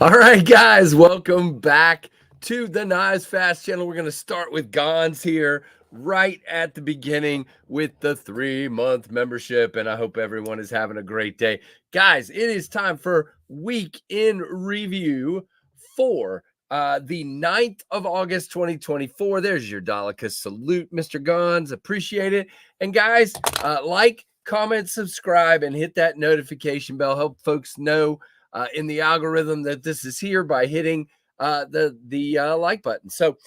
All right, guys, welcome back to the Knives Fast channel. We're going to start with Gons here right at the beginning with the 3-month membership, and I hope everyone is having a great day. Guys, it is time for week in review for the 9th of August, 2024. There's your Daleka salute, Mr. Gons. Appreciate it. And guys, like, comment, subscribe, and hit that notification bell. Help folks know in the algorithm that this is here by hitting the like button. So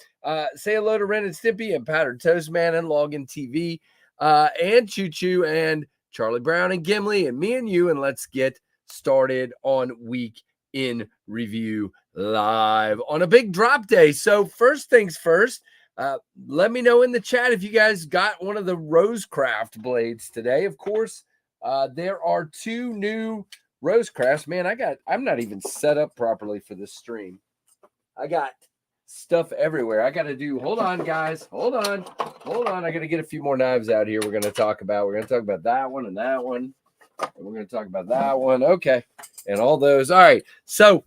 say hello to Ren and Stimpy and Powdered Toast Man and Login TV and Choo Choo and Charlie Brown and Gimli and me and you, and let's get started on week in review live on a big drop day. So first things first, let me know in the chat if you guys got one of the Rosecraft blades today. Of course, there are 2 new Rosecrafts. Man, I'm not even set up properly for this stream. I got stuff everywhere. I got to do, hold on, guys. Hold on. I got to get a few more knives out here. We're going to talk about that one and that one. And we're going to talk about that one. Okay. And all those. All right. So,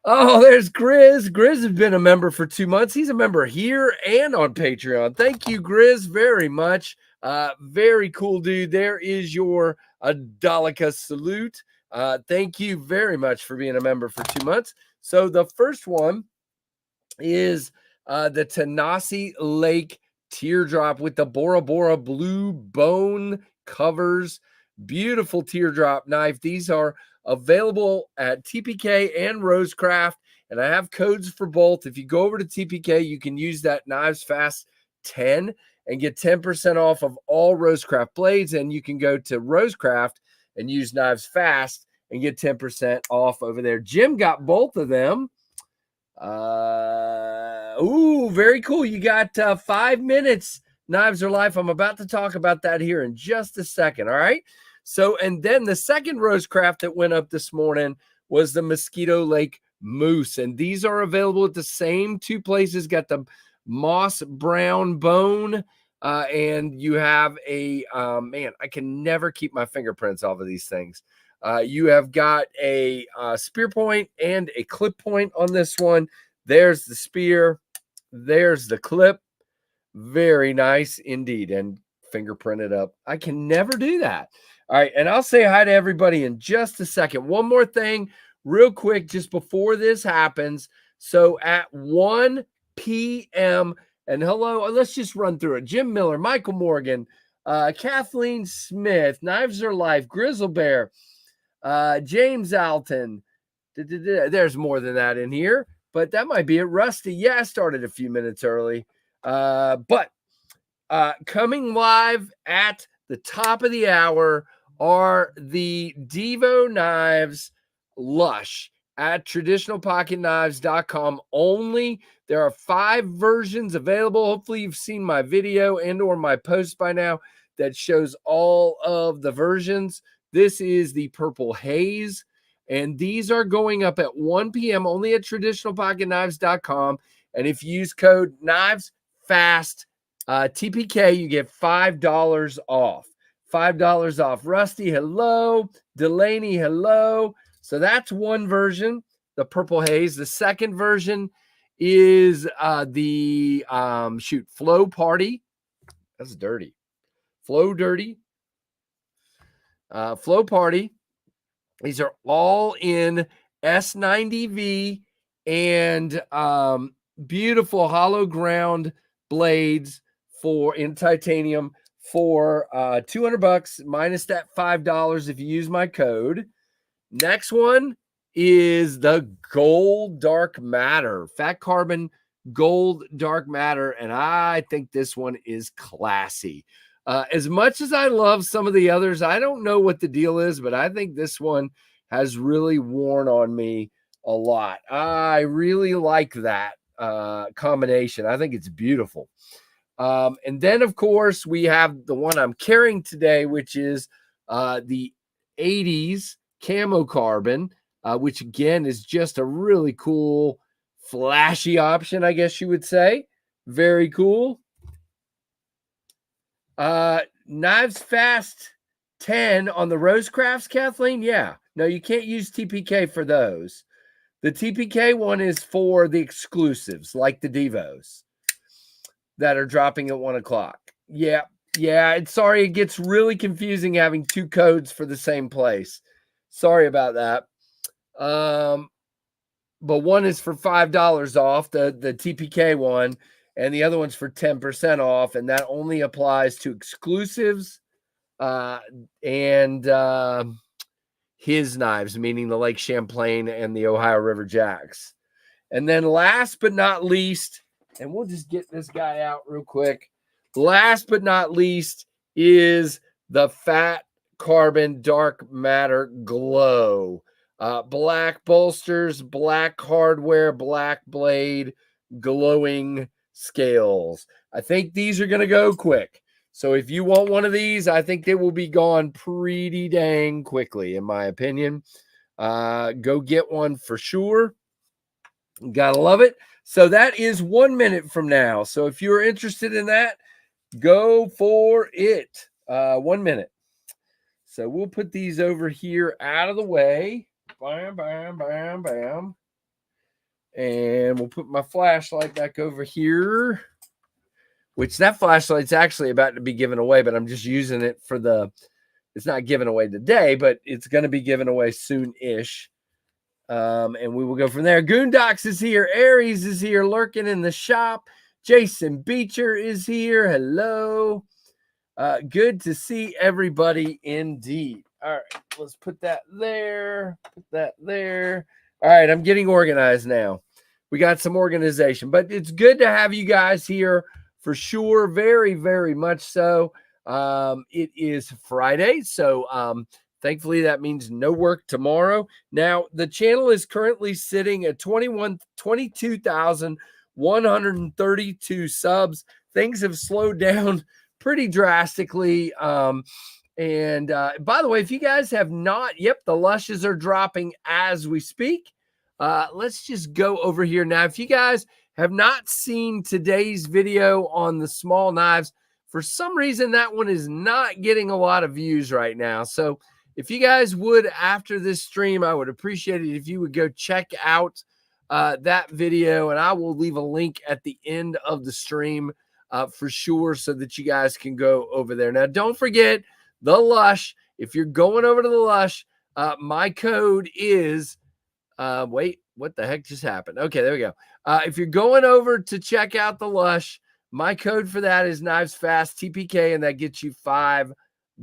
oh, there's Grizz. Grizz has been a member for 2 months. He's a member here and on Patreon. Thank you, Grizz, very much. Very cool, dude. There is your Daleka salute. Thank you very much for being a member for 2 months. So the first one is the Tanasi Lake Teardrop with the Bora Bora blue bone covers. Beautiful teardrop knife. These are available at TPK and Rosecraft, and I have codes for both. If you go over to TPK, you can use that Knives Fast 10 and get 10% off of all Rosecraft blades, and you can go to Rosecraft and use Knives Fast and get 10% off over there. Jim got both of them. Ooh, very cool. You got 5 minutes. Knives are life. I'm about to talk about that here in just a second. All right. So, and then the second Rosecraft that went up this morning was the Mosquito Lake Moose. And these are available at the same 2 places. Got the moss brown bone. And you have a, man, I can never keep my fingerprints off of these things. You have got a spear point and a clip point on this one. There's the spear. There's the clip. Very nice indeed. And fingerprinted up. I can never do that. All right. And I'll say hi to everybody in just a second. One more thing real quick, just before this happens. So at 1 p.m., and hello, let's just run through it. Jim Miller, Michael Morgan, Kathleen Smith, Knives Are Life, GrizzleBear, James Alton. There's more than that in here, but that might be it. Rusty, yeah, I started a few minutes early. But coming live at the top of the hour are the Devo Knives Lush at traditionalpocketknives.com only. There are 5 versions available. Hopefully you've seen my video and or my post by now that shows all of the versions. This is the Purple Haze, and these are going up at 1 p.m. only at traditionalpocketknives.com. And if you use code KNIVESFAST, TPK, you get $5 off. $5 off. Rusty, hello. Delaney, hello. So that's one version, the Purple Haze. The second version is the Flow Party. That's dirty. Flow Dirty, Flow Party. These are all in S90V and beautiful hollow ground blades in titanium for $200 minus that $5 if you use my code. Next one is the Gold Dark Matter, Fat Carbon Gold Dark Matter, and I think this one is classy. As much as I love some of the others, I don't know what the deal is, but I think this one has really worn on me a lot. I really like that combination. I think it's beautiful. And then, of course, we have the one I'm carrying today, which is the 80s Camo Carbon, which, again, is just a really cool, flashy option, I guess you would say. Very cool. Knives Fast 10 on the Rosecrafts, Kathleen. Yeah. No, you can't use TPK for those. The TPK one is for the exclusives, like the Devos that are dropping at 1 o'clock. Yeah. Sorry, it gets really confusing having two codes for the same place. Sorry about that. But one is for $5 off, the TPK one, and the other one's for 10% off, and that only applies to exclusives and his knives, meaning the Lake Champlain and the Ohio River Jacks. And then last but not least, and we'll just get this guy out real quick. Last but not least is the Fat Carbon Dark Matter Glow. Black bolsters, black hardware, black blade, glowing scales. I think these are going to go quick. So if you want one of these, I think they will be gone pretty dang quickly, in my opinion. Go get one for sure. Gotta love it. So that is 1 minute from now. So if you're interested in that, go for it. 1 minute. So we'll put these over here out of the way. Bam, bam, bam, bam. And we'll put my flashlight back over here, which that flashlight's actually about to be given away, but I'm just using it for it's not given away today, but it's going to be given away soon-ish. And we will go from there. Goondocks is here. Aries is here lurking in the shop. Jason Beecher is here. Hello. Good to see everybody indeed. All right, let's put that there. Put that there. All right, I'm getting organized now. We got some organization, but it's good to have you guys here for sure. Very, very much so. It is Friday, so thankfully that means no work tomorrow. Now, the channel is currently sitting at 22,132 subs. Things have slowed down pretty drastically. And by the way, if you guys have not, the lushes are dropping as we speak. Let's just go over here now. If you guys have not seen today's video on the small knives, for some reason that one is not getting a lot of views right now. So if you guys would, after this stream, I would appreciate it if you would go check out that video, and I will leave a link at the end of the stream for sure, so that you guys can go over there. Now, don't forget the Lush. If you're going over to the Lush, my code is wait, what the heck just happened? Okay, there we go. If you're going over to check out the Lush, my code for that is Knives Fast TPK, and that gets you 5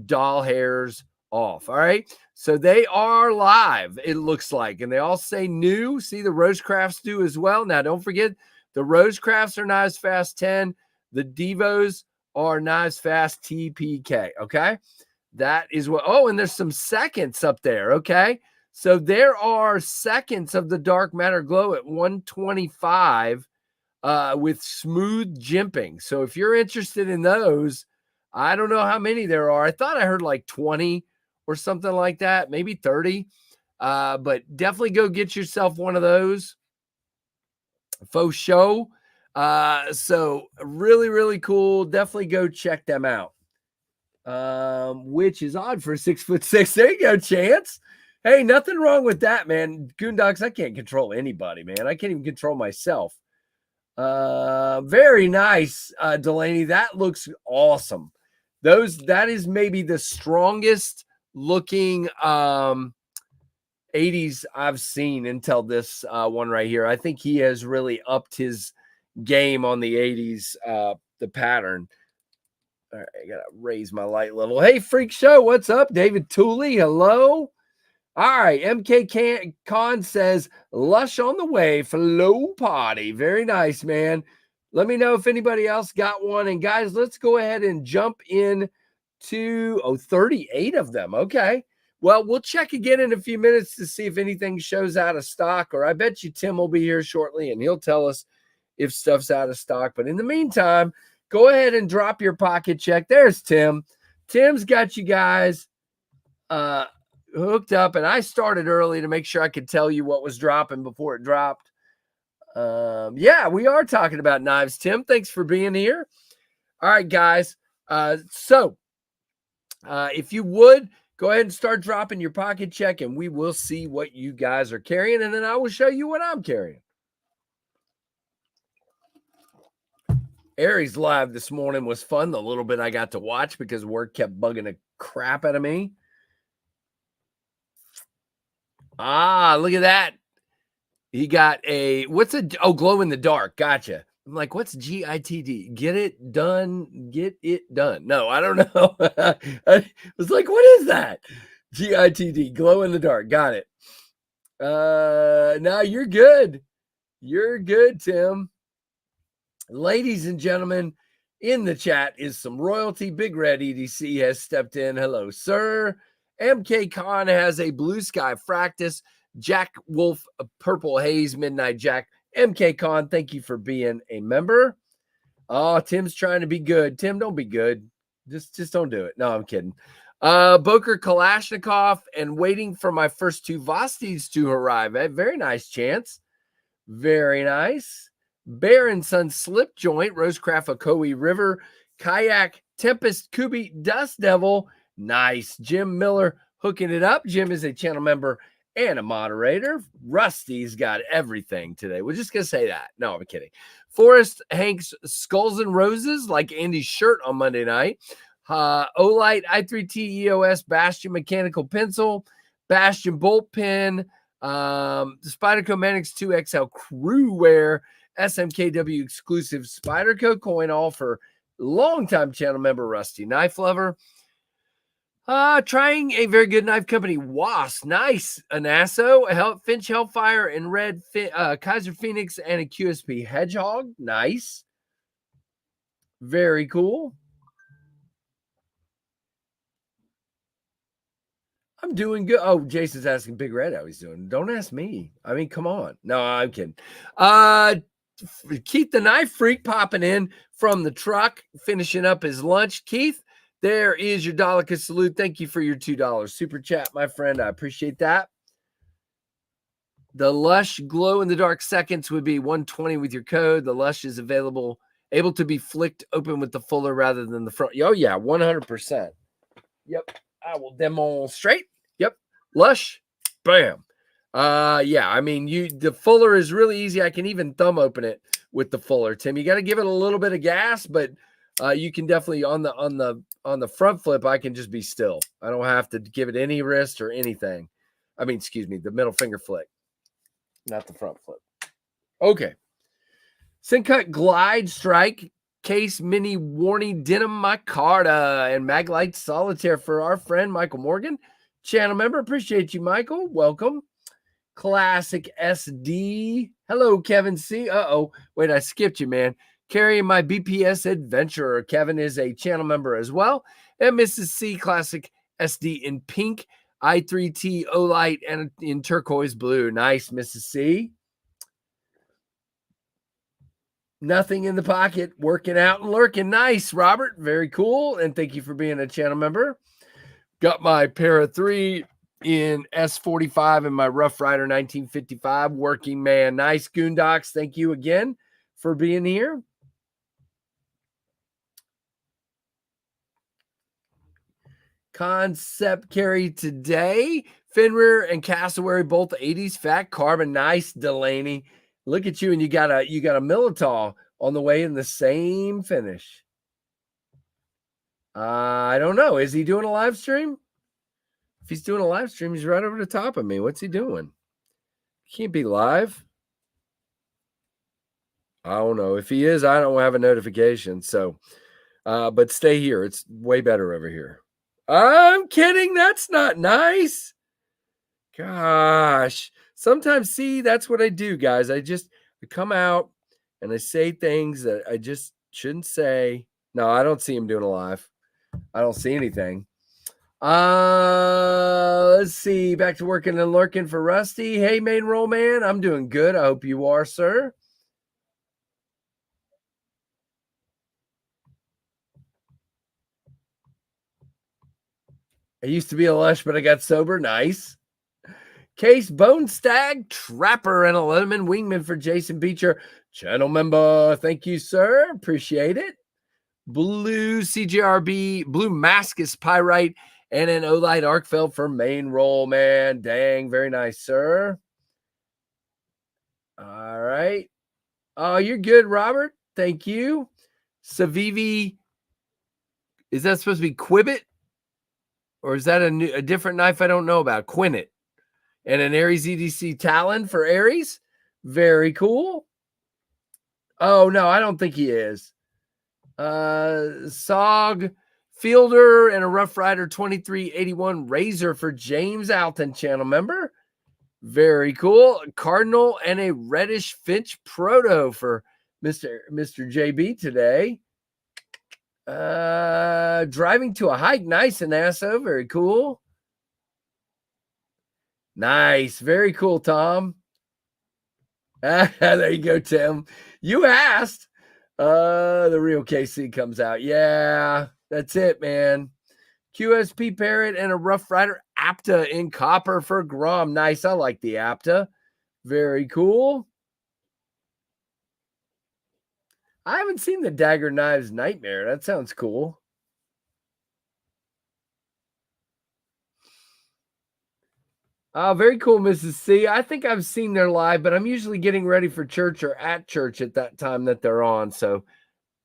doll hairs off. All right, so they are live, it looks like, and they all say new. See, the Rosecrafts do as well. Now, don't forget, the Rosecrafts are Knives Fast 10. The Devos are Knives Fast TPK. Okay, that is what. Oh, and there's some seconds up there. Okay, so there are seconds of the Dark Matter Glow at 125 with smooth jimping. So if you're interested in those, I don't know how many there are. I thought I heard like 20 or something like that, maybe 30. But definitely go get yourself one of those. Faux show. So really, really cool. Definitely go check them out. Which is odd for 6'6". There you go, Chance. Hey, nothing wrong with that, man. Goondocks, I can't control anybody, man. I can't even control myself. Very nice, Delaney. That looks awesome. That is maybe the strongest looking 80s I've seen until this one right here. I think he has really upped his game on the 80s, the pattern. All right, I gotta raise my light level. Hey, Freak Show, what's up? David Tooley, hello. All right, Con says, Lush on the way, flow party. Very nice, man. Let me know if anybody else got one. And guys, let's go ahead and jump in to 38 of them. Okay. Well, we'll check again in a few minutes to see if anything shows out of stock, or I bet you Tim will be here shortly and he'll tell us if stuff's out of stock. But in the meantime, go ahead and drop your pocket check. There's Tim. Tim's got you guys hooked up, and I started early to make sure I could tell you what was dropping before it dropped. Yeah, we are talking about knives. Tim, thanks for being here. All right, guys. So if you would go ahead and start dropping your pocket check, and we will see what you guys are carrying, and then I will show you what I'm carrying. Aries live this morning was fun. The little bit I got to watch because work kept bugging the crap out of me. Ah, look at that. He got glow in the dark. Gotcha. I'm like, what's GITD? Get it done. Get it done. No, I don't know. I was like, what is that? GITD, glow in the dark. Got it. Now you're good. You're good, Tim. Ladies and gentlemen, in the chat is some royalty. Big Red EDC has stepped in. Hello, sir. MK Con has a blue sky fractus. Jack Wolf, a purple haze, midnight Jack. MK Con, thank you for being a member. Oh, Tim's trying to be good. Tim, don't be good. Just don't do it. No, I'm kidding. Boker Kalashnikov and waiting for my first two Vostis to arrive. Very nice chance. Very nice. Bear and Sun Slip Joint, Rosecraft Ocoee River, Kayak, Tempest, Kubi, Dust Devil. Nice. Jim Miller hooking it up. Jim is a channel member and a moderator. Rusty's got everything today. We're just going to say that. No, I'm kidding. Forrest Hanks, Skulls and Roses, like Andy's shirt on Monday night. Olight, I3T EOS, Bastion Mechanical Pencil, Bastion Bolt Pen, Spyderco Manix 2XL Crew Wear, SMKW exclusive Spyderco coin, all for longtime channel member Rusty Knife Lover. Trying a very good knife company, Wasp. Nice. Anaso, Finch Hellfire, and Red Kaiser Phoenix, and a QSP Hedgehog. Nice. Very cool. I'm doing good. Oh, Jason's asking Big Red how he's doing. Don't ask me. I mean, come on. No, I'm kidding. Keith the Knife Freak popping in from the truck, finishing up his lunch. Keith, there is your Daleka salute. Thank you for your $2 super chat, my friend. I appreciate that. The Lush glow in the dark seconds would be 120 with your code. The Lush is able to be flicked open with the fuller rather than the front. Oh yeah, 100%. Yep, I will demonstrate. Yep, Lush, bam. Yeah, I mean, the fuller is really easy. I can even thumb open it with the fuller, Tim. You got to give it a little bit of gas, but you can definitely on the front flip, I can just be still. I don't have to give it any wrist or anything. I mean, excuse me, the middle finger flick, not the front flip. Okay. Syncut Glide Strike Case Mini Warning Denim Micarta and Maglite Solitaire for our friend Michael Morgan, channel member. Appreciate you, Michael. Welcome. Classic SD. Hello, Kevin C. Wait, I skipped you, man. Carrying my BPS Adventurer. Kevin is a channel member as well. And Mrs. C, Classic SD in pink, I3T Olight, and in turquoise blue. Nice, Mrs. C. Nothing in the pocket, working out and lurking. Nice, Robert. Very cool. And thank you for being a channel member. Got my Para 3 in S45 and my Rough Rider 1955. Working man. Nice, Goondocks. Thank you again for being here. Concept carry today. Fenrir and Cassowary, both 80s. Fat Carbon. Nice, Delaney. Look at you, and you got a Militao on the way in the same finish. I don't know. Is he doing a live stream? If he's doing a live stream, he's right over the top of me. What's he doing? He can't be live. I don't know. If he is, I don't have a notification. So, but stay here. It's way better over here. I'm kidding. That's not nice. Gosh. Sometimes, see, that's what I do, guys. I come out and I say things that I just shouldn't say. No, I don't see him doing a live. I don't see anything. Let's see. Back to working and lurking for Rusty. Hey, main roll man. I'm doing good. I hope you are, sir. I used to be a lush, but I got sober. Nice. Case Bone Stag Trapper and a lemon wingman for Jason Beecher. Channel member. Thank you, sir. Appreciate it. Blue CGRB, Blue Mascus Pyrite, and an Olight Arkfeld for main roll, man. Dang, very nice, sir. All right. Oh, you're good, Robert. Thank you. Savivi, is that supposed to be Quibbit? Or is that a different knife I don't know about? Quinnet. And an Aries EDC Talon for Aries. Very cool. Oh, no, I don't think he is. Sog Fielder and a Rough Rider 2381 Razor for James Alton, channel member. Very cool. Cardinal and a Reddish Finch Proto for Mr. JB today. Driving to a hike. Nice, Anasso. Very cool. Nice. Very cool, Tom. There you go, Tim. You asked. The real KC comes out. Yeah, that's it, man. QSP Parrot and a Rough Rider Apta in copper for Grom. Nice. I like the Apta. Very cool. I haven't seen the Dagger Knives Nightmare. That sounds cool. Very cool, Mrs. C. I think I've seen their live, but I'm usually getting ready for church or at church at that time that they're on. So,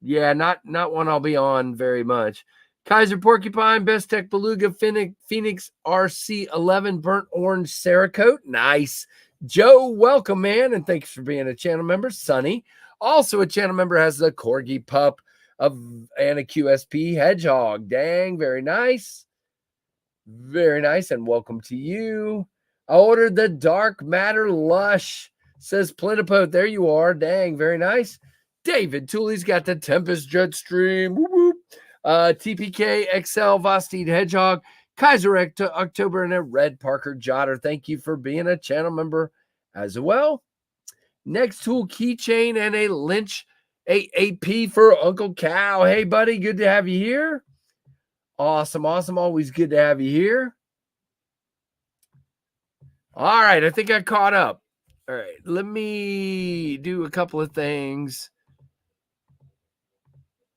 yeah, not one I'll be on very much. Kaiser Porcupine, Best Tech Beluga, Phoenix RC11, Burnt Orange Cerakote. Nice. Joe, welcome, man, and thanks for being a channel member. Sunny, also a channel member, has the Corgi Pup and a QSP Hedgehog. Dang, very nice. Very nice, and welcome to you. I ordered the Dark Matter Lush, says Plenipote. There you are. Dang, very nice. David Tooley's got the Tempest Jetstream. Whoop, whoop. TPK XL Vosteed Hedgehog, Kaiser October, and a Red Parker Jotter. Thank you for being a channel member as well. Next tool keychain and a Lynch AP for Uncle Cal. Hey, buddy, good to have you here. Awesome. Always good to have you here. All right, I think I caught up. All right, let me do a couple of things.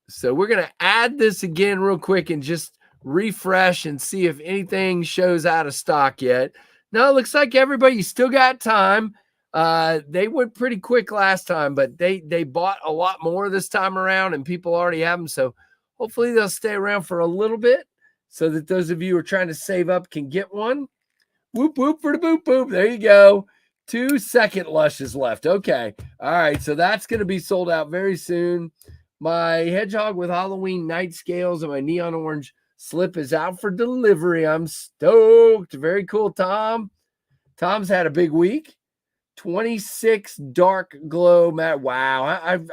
So we're going to add this again real quick and just refresh and see if anything shows out of stock yet. No, it looks like everybody still got time. They went pretty quick last time, but they bought a lot more this time around, and people already have them. So hopefully they'll stay around for a little bit so that those of you who are trying to save up can get one. Whoop, whoop for the boop, boop. There you go. 2 second lushes left. Okay. All right. So that's going to be sold out very soon. My Hedgehog with Halloween night scales and my neon orange slip is out for delivery. I'm stoked. Very cool, Tom. Tom's had a big week. 26 dark glow matte. Wow.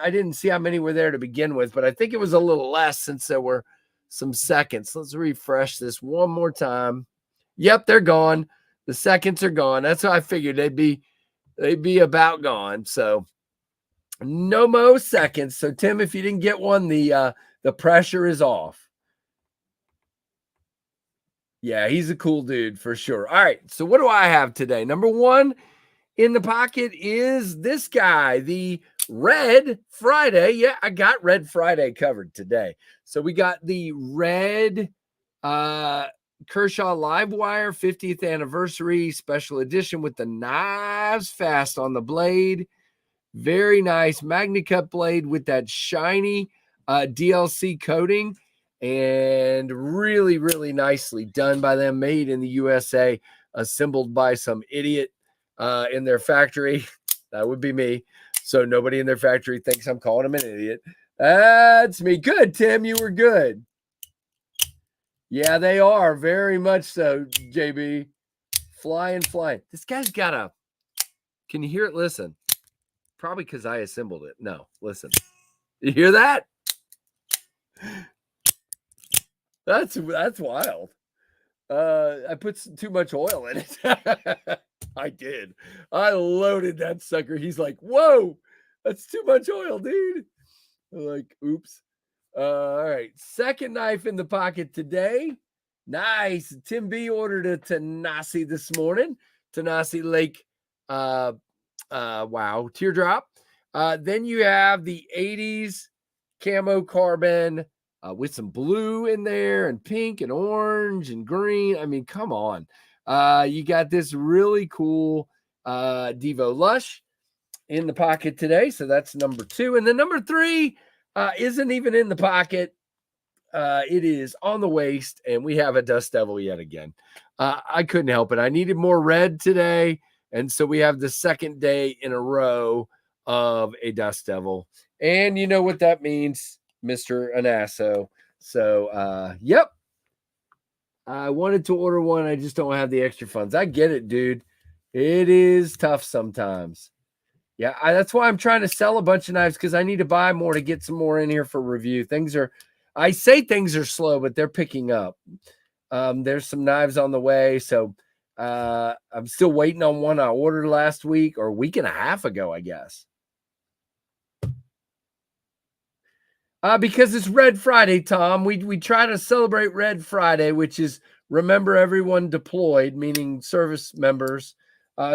I didn't see how many were there to begin with, but I think it was a little less since there were some seconds. Let's refresh this one more time. Yep, they're gone. The seconds are gone. That's what I figured they'd be about gone. So no more seconds. So Tim, if you didn't get one, the pressure is off. Yeah, he's a cool dude for sure. All right. So what do I have today? Number one in the pocket is this guy, the Red Friday. Yeah, I got Red Friday covered today. So we got the red Kershaw Livewire 50th anniversary special edition with the knives fast on the blade. Very nice Magna Cut blade with that shiny DLC coating, and really, really nicely done by them, made in the USA, assembled by some idiot in their factory. That would be me. So nobody in their factory thinks I'm calling them an idiot. That's me. Good, Tim. You were good. Yeah, they are. Very much so, JB. Flying. This guy's got a... Can you hear it? Listen. Probably because I assembled it. No, listen. You hear that? That's wild. I put too much oil in it. I did. I loaded that sucker. He's like, whoa, that's too much oil, dude. I'm like, oops. All right. Second knife in the pocket today. Nice. Tim B ordered a Tanasi this morning. Tanasi Lake. Wow. Teardrop. Then you have the 80s camo carbon with some blue in there and pink and orange and green. I mean, come on. You got this really cool Devo Lush in the pocket today. So that's number 2. And then number 3 isn't even in the pocket. It is on the waist, and we have a Dust Devil yet again. I couldn't help it. I needed more red today. And so we have the second day in a row of a Dust Devil. And you know what that means, Mr. Anasso. So, yep. I wanted to order one. I just don't have the extra funds. I get it, dude. It is tough sometimes. Yeah, that's why I'm trying to sell a bunch of knives, because I need to buy more to get some more in here for review. I say things are slow, but they're picking up. There's some knives on the way. So I'm still waiting on one I ordered last week, or a week and a half ago, I guess. Because it's Red Friday, Tom. We try to celebrate Red Friday, which is remember everyone deployed, meaning service members.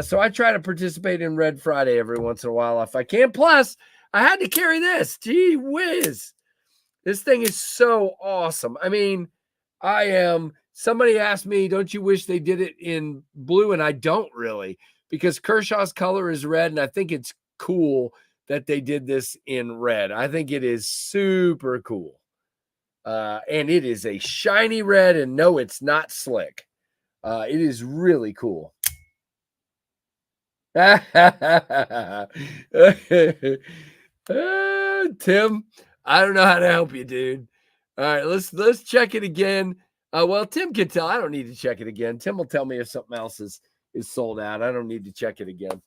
So I try to participate in Red Friday every once in a while if I can. Plus, I had to carry this. Gee whiz. This thing is so awesome. I mean, somebody asked me, don't you wish they did it in blue? And I don't really, because Kershaw's color is red, and I think it's cool that they did this in red. I think it is super cool. And it is a shiny red, and no, it's not slick. It is really cool. Tim, I don't know how to help you, dude. All right, let's check it again. Well, Tim can tell. I don't need to check it again. Tim will tell me if something else is sold out. I don't need to check it again.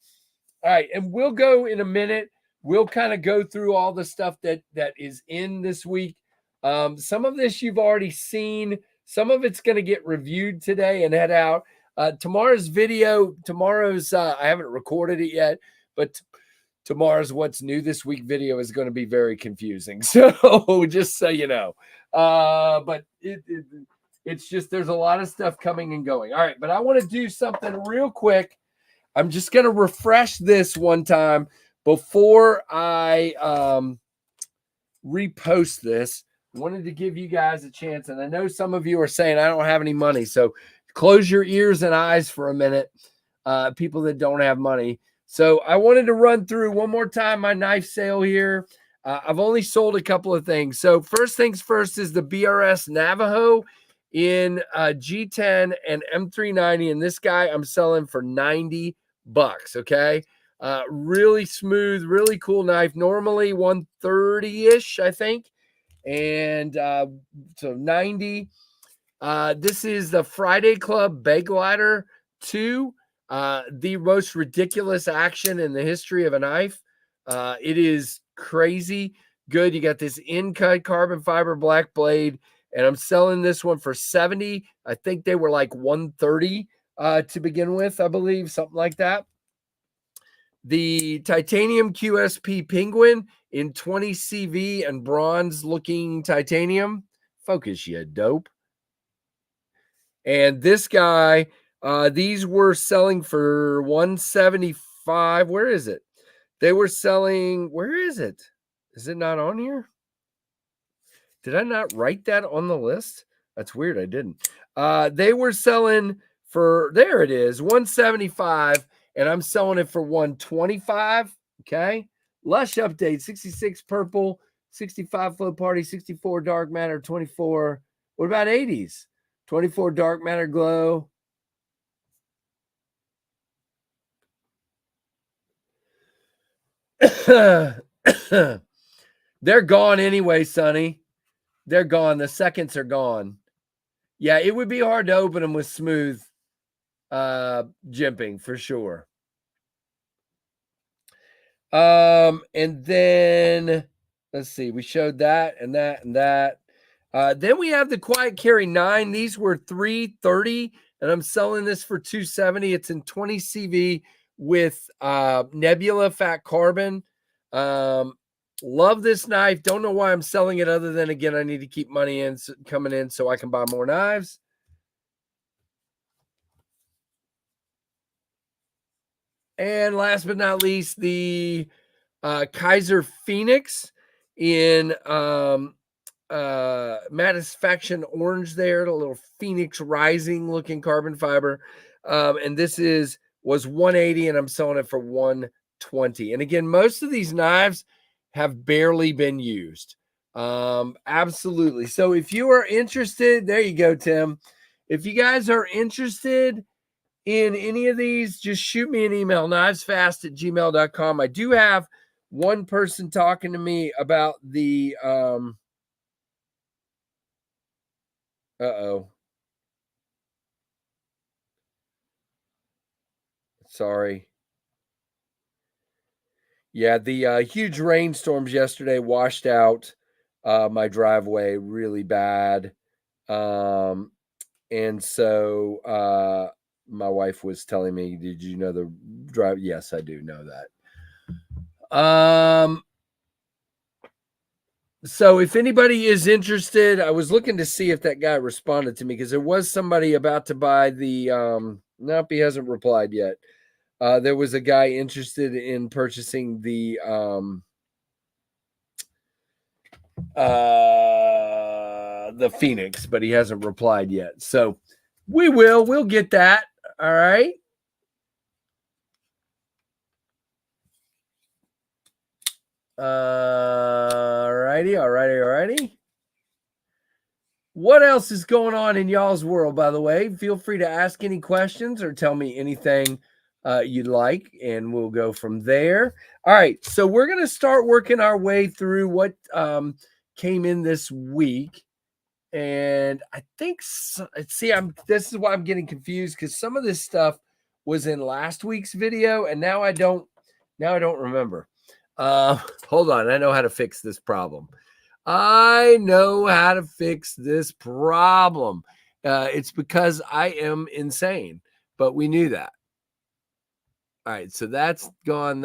All right, and we'll go in a minute. We'll kind of go through all the stuff that is in this week. Some of this you've already seen. Some of it's going to get reviewed today and head out. Tomorrow's I haven't recorded it yet, but tomorrow's What's New This Week video is going to be very confusing. So just so you know, but it's just, there's a lot of stuff coming and going. All right, but I want to do something real quick. I'm just going to refresh this one time before I repost this. I wanted to give you guys a chance, and I know some of you are saying I don't have any money, so close your ears and eyes for a minute, people that don't have money. So I wanted to run through one more time my knife sale here. I've only sold a couple of things. So first things first is the BRS Navajo in G10 and M390, and this guy I'm selling for $90. Okay, really smooth, really cool knife. Normally 130-ish, I think, and so 90. This is the Friday Club Bay Glider 2, the most ridiculous action in the history of a knife. It is crazy good. You got this in-cut carbon fiber black blade, and I'm selling this one for $70. I think they were like $130 to begin with, I believe, something like that. The titanium QSP Penguin in 20 CV and bronze looking titanium. Focus, you dope. And this guy, these were selling for $175. Where is it? They were selling, where is it? Is it not on here? Did I not write that on the list? That's weird. I didn't. They were selling for, there it is, $175, and I'm selling it for $125. Okay. Lush update, 66 purple, 65 flow party, 64 dark matter, 24. What about 80s? 24 dark matter glow. They're gone anyway, Sonny. They're gone. The seconds are gone. Yeah, it would be hard to open them with smooth jimping for sure. And then let's see, we showed that and that and that. Then we have the Quiet Carry 9. These were $330, and I'm selling this for $270. It's in 20 CV with Nebula fat carbon. Love this knife. Don't know why I'm selling it, other than, again, I need to keep money coming in so I can buy more knives. And last but not least, the Kaiser Phoenix in Satisfaction orange there, a little Phoenix Rising looking carbon fiber. And this was $180, and I'm selling it for $120. And again, most of these knives have barely been used. Absolutely. So if you are interested, there you go, Tim. If you guys are interested in any of these, just shoot me an email, knivesfast@gmail.com. I do have one person talking to me about the sorry. Yeah, the huge rainstorms yesterday washed out my driveway really bad. And so my wife was telling me, did you know the drive? Yes, I do know that. So if anybody is interested, I was looking to see if that guy responded to me, because there was somebody about to buy the nope, he hasn't replied yet. There was a guy interested in purchasing the Phoenix, but he hasn't replied yet. So we'll get that. All right. Alrighty. What else is going on in y'all's world, by the way? Feel free to ask any questions or tell me anything you'd like, and we'll go from there. All right, so we're going to start working our way through what came in this week. And I think, this is why I'm getting confused, because some of this stuff was in last week's video, and now I don't remember. Hold on, I know how to fix this problem. It's because I am insane, but we knew that. All right, so that's gone.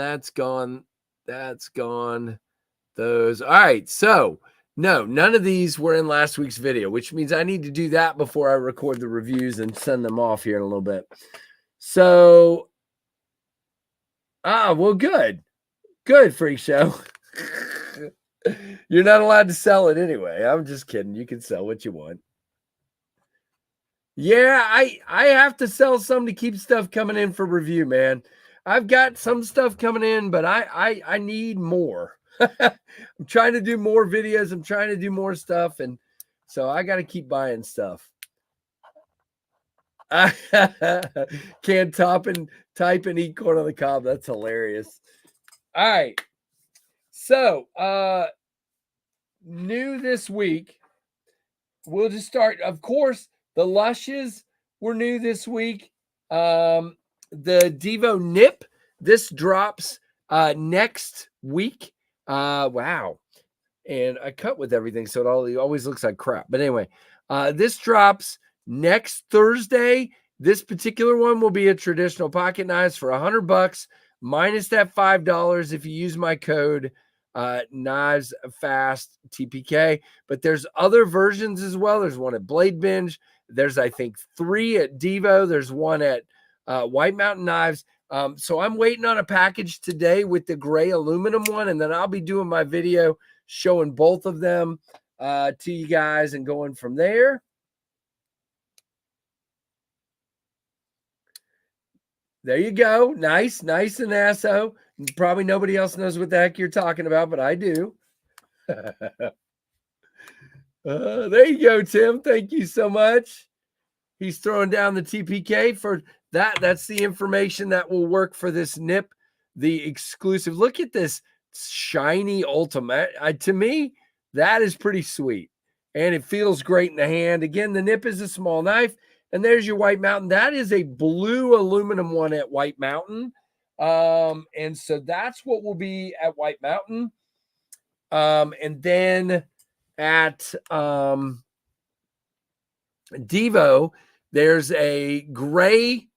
Those. All right, so no, none of these were in last week's video, which means I need to do that before I record the reviews and send them off here in a little bit. So, well, good, Freak Show. You're not allowed to sell it anyway. I'm just kidding. You can sell what you want. Yeah, I have to sell some to keep stuff coming in for review, man. I've got some stuff coming in, but I need more. I'm trying to do more videos. I'm trying to do more stuff, and so I got to keep buying stuff. Can't type and eat corn on the cob. That's hilarious. All right. So, new this week, we'll just start. Of course, the Lushes were new this week. The Devo Nip, this drops next week. Wow. And I cut with everything, so it always looks like crap. But anyway, this drops next Thursday. This particular one will be a traditional pocket knives for $100 minus that $5 if you use my code Knives Fast TPK. But there's other versions as well. There's one at Blade Binge. There's, I think, 3 at Devo. There's one at White Mountain Knives. So I'm waiting on a package today with the gray aluminum one, and then I'll be doing my video showing both of them to you guys and going from there. There you go. Nice and Probably nobody else knows what the heck you're talking about, but I do. There you go, Tim. Thank you so much. He's throwing down the TPK for that. That's the information that will work for this nip, the exclusive. Look at this shiny ultimate. To me, that is pretty sweet. And it feels great in the hand. Again, the nip is a small knife. And there's your White Mountain. That is a blue aluminum one at White Mountain. And so that's what will be at White Mountain. And then at Devo, there's a gray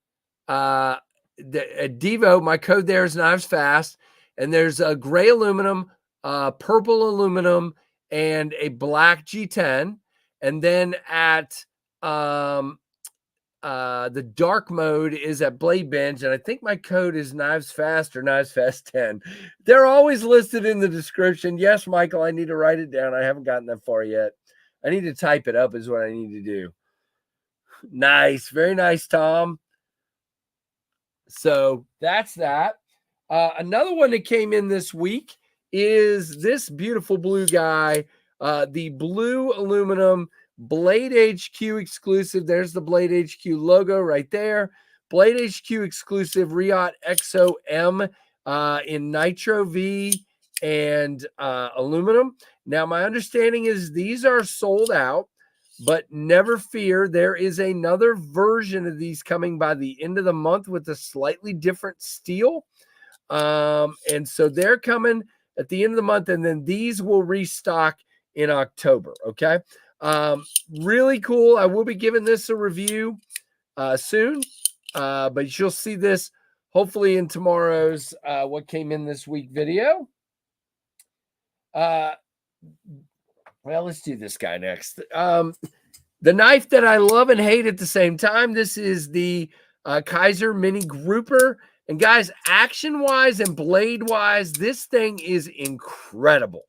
at Devo. My code there is Knives Fast, and there's a gray aluminum, purple aluminum, and a black G10. And then at the dark mode is at Blade Bench, and I think my code is Knives Fast or Knives Fast 10. They're always listed in the description. Yes, Michael, I need to write it down. I haven't gotten that far yet. I need to type it up is what I need to do. Nice. Very nice, Tom. So that's that. Another one that came in this week is this beautiful blue guy, the blue aluminum Blade HQ exclusive. There's the Blade HQ logo right there. Blade HQ exclusive Riot Exo M in Nitro V and aluminum. Now, my understanding is these are sold out, but never fear. There is another version of these coming by the end of the month with a slightly different steel. And so they're coming at the end of the month, and then these will restock in October. Okay. Really cool. I will be giving this a review soon, but you'll see this hopefully in tomorrow's what came in this week video. Well, let's do this guy next. The knife that I love and hate at the same time. This is the Kaiser Mini Grouper. And guys, action-wise and blade-wise, this thing is incredible.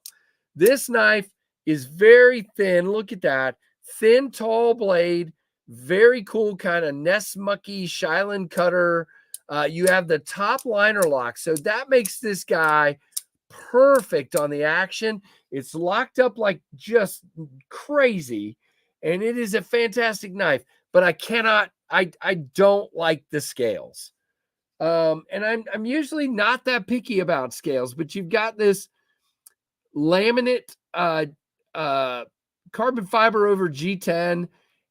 This knife is very thin. Look at that. Thin, tall blade. Very cool kind of Nessmucky Shilan cutter. You have the top liner lock. So that makes this guy perfect on the action. It's locked up like just crazy. And it is a fantastic knife. But I don't like the scales. And I'm usually not that picky about scales, but you've got this laminate carbon fiber over G10,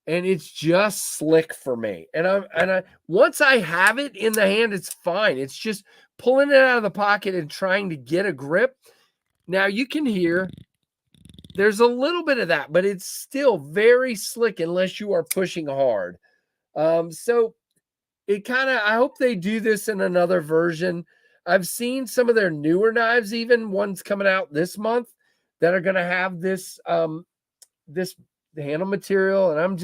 and it's just slick for me. And once I have it in the hand, it's fine. It's just pulling it out of the pocket and trying to get a grip. Now you can hear there's a little bit of that, but it's still very slick unless you are pushing hard. So it kind of, I hope they do this in another version. I've seen some of their newer knives, even ones coming out this month, that are going to have this this handle material, and I'm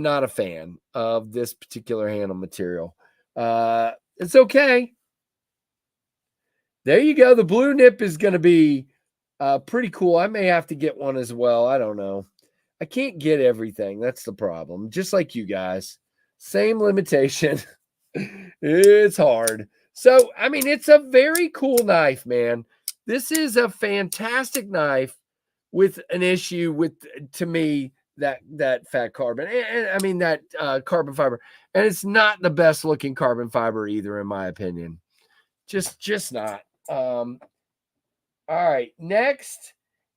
not a fan of this particular handle material. It's okay. There you go. The blue nip is going to be pretty cool. I may have to get one as well. I don't know. I can't get everything. That's the problem. Just like you guys. Same limitation. It's hard. So, I mean, it's a very cool knife, man. This is a fantastic knife with an issue with, to me, that fat carbon. And I mean, that carbon fiber. And it's not the best looking carbon fiber either, in my opinion. Just not. All right. Next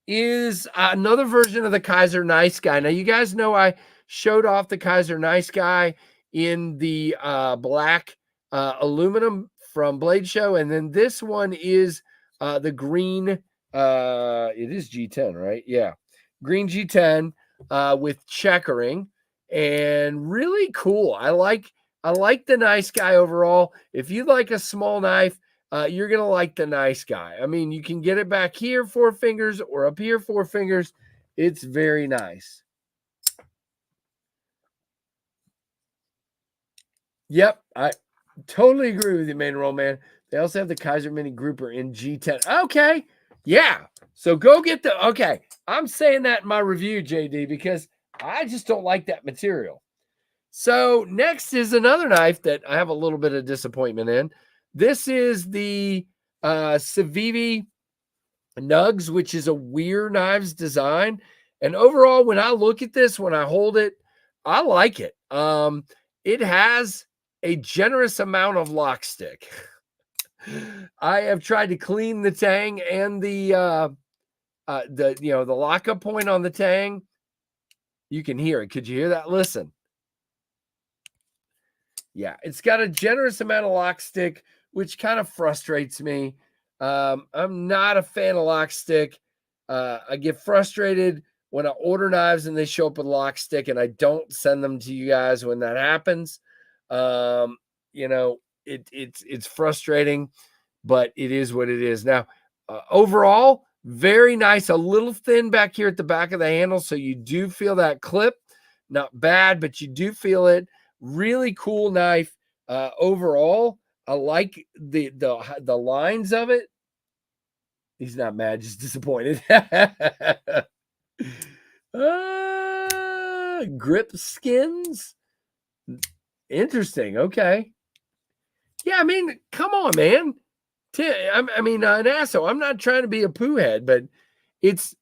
is another version of the Kaiser Nice Guy. Now, you guys know I showed off the Kaiser Nice Guy in the black aluminum from Blade Show. And then this one is the green. It is G10, right? Yeah. Green G10 with checkering, and really cool. I like the Nice Guy overall. If you like a small knife, you're going to like the Nice Guy. I mean, you can get it back here 4 fingers or up here 4 fingers. It's very nice. Yep, I totally agree with you, main roll man. They also have the Kaiser Mini Grouper in G10. Okay, yeah. So go get the. Okay, I'm saying that in my review, JD, because I just don't like that material. So next is another knife that I have a little bit of disappointment in. This is the Civivi Nugs, which is a Weir Knives design. And overall, when I look at this, when I hold it, I like it. It has a generous amount of lock stick. I have tried to clean the tang and the lockup point on the tang. You can hear it. Could you hear that? Listen. Yeah, it's got a generous amount of lock stick, which kind of frustrates me. I'm not a fan of lock stick. I get frustrated when I order knives and they show up with lock stick, and I don't send them to you guys when that happens. It's frustrating, but it is what it is. Now, overall, very nice. A little thin back here at the back of the handle, so you do feel that clip. Not bad, but you do feel it. Really cool knife. Overall, I like the lines of it. He's not mad, just disappointed. Grip skins. Interesting. Okay. Yeah, I mean, come on, man. An asshole. I'm not trying to be a poo head, but it's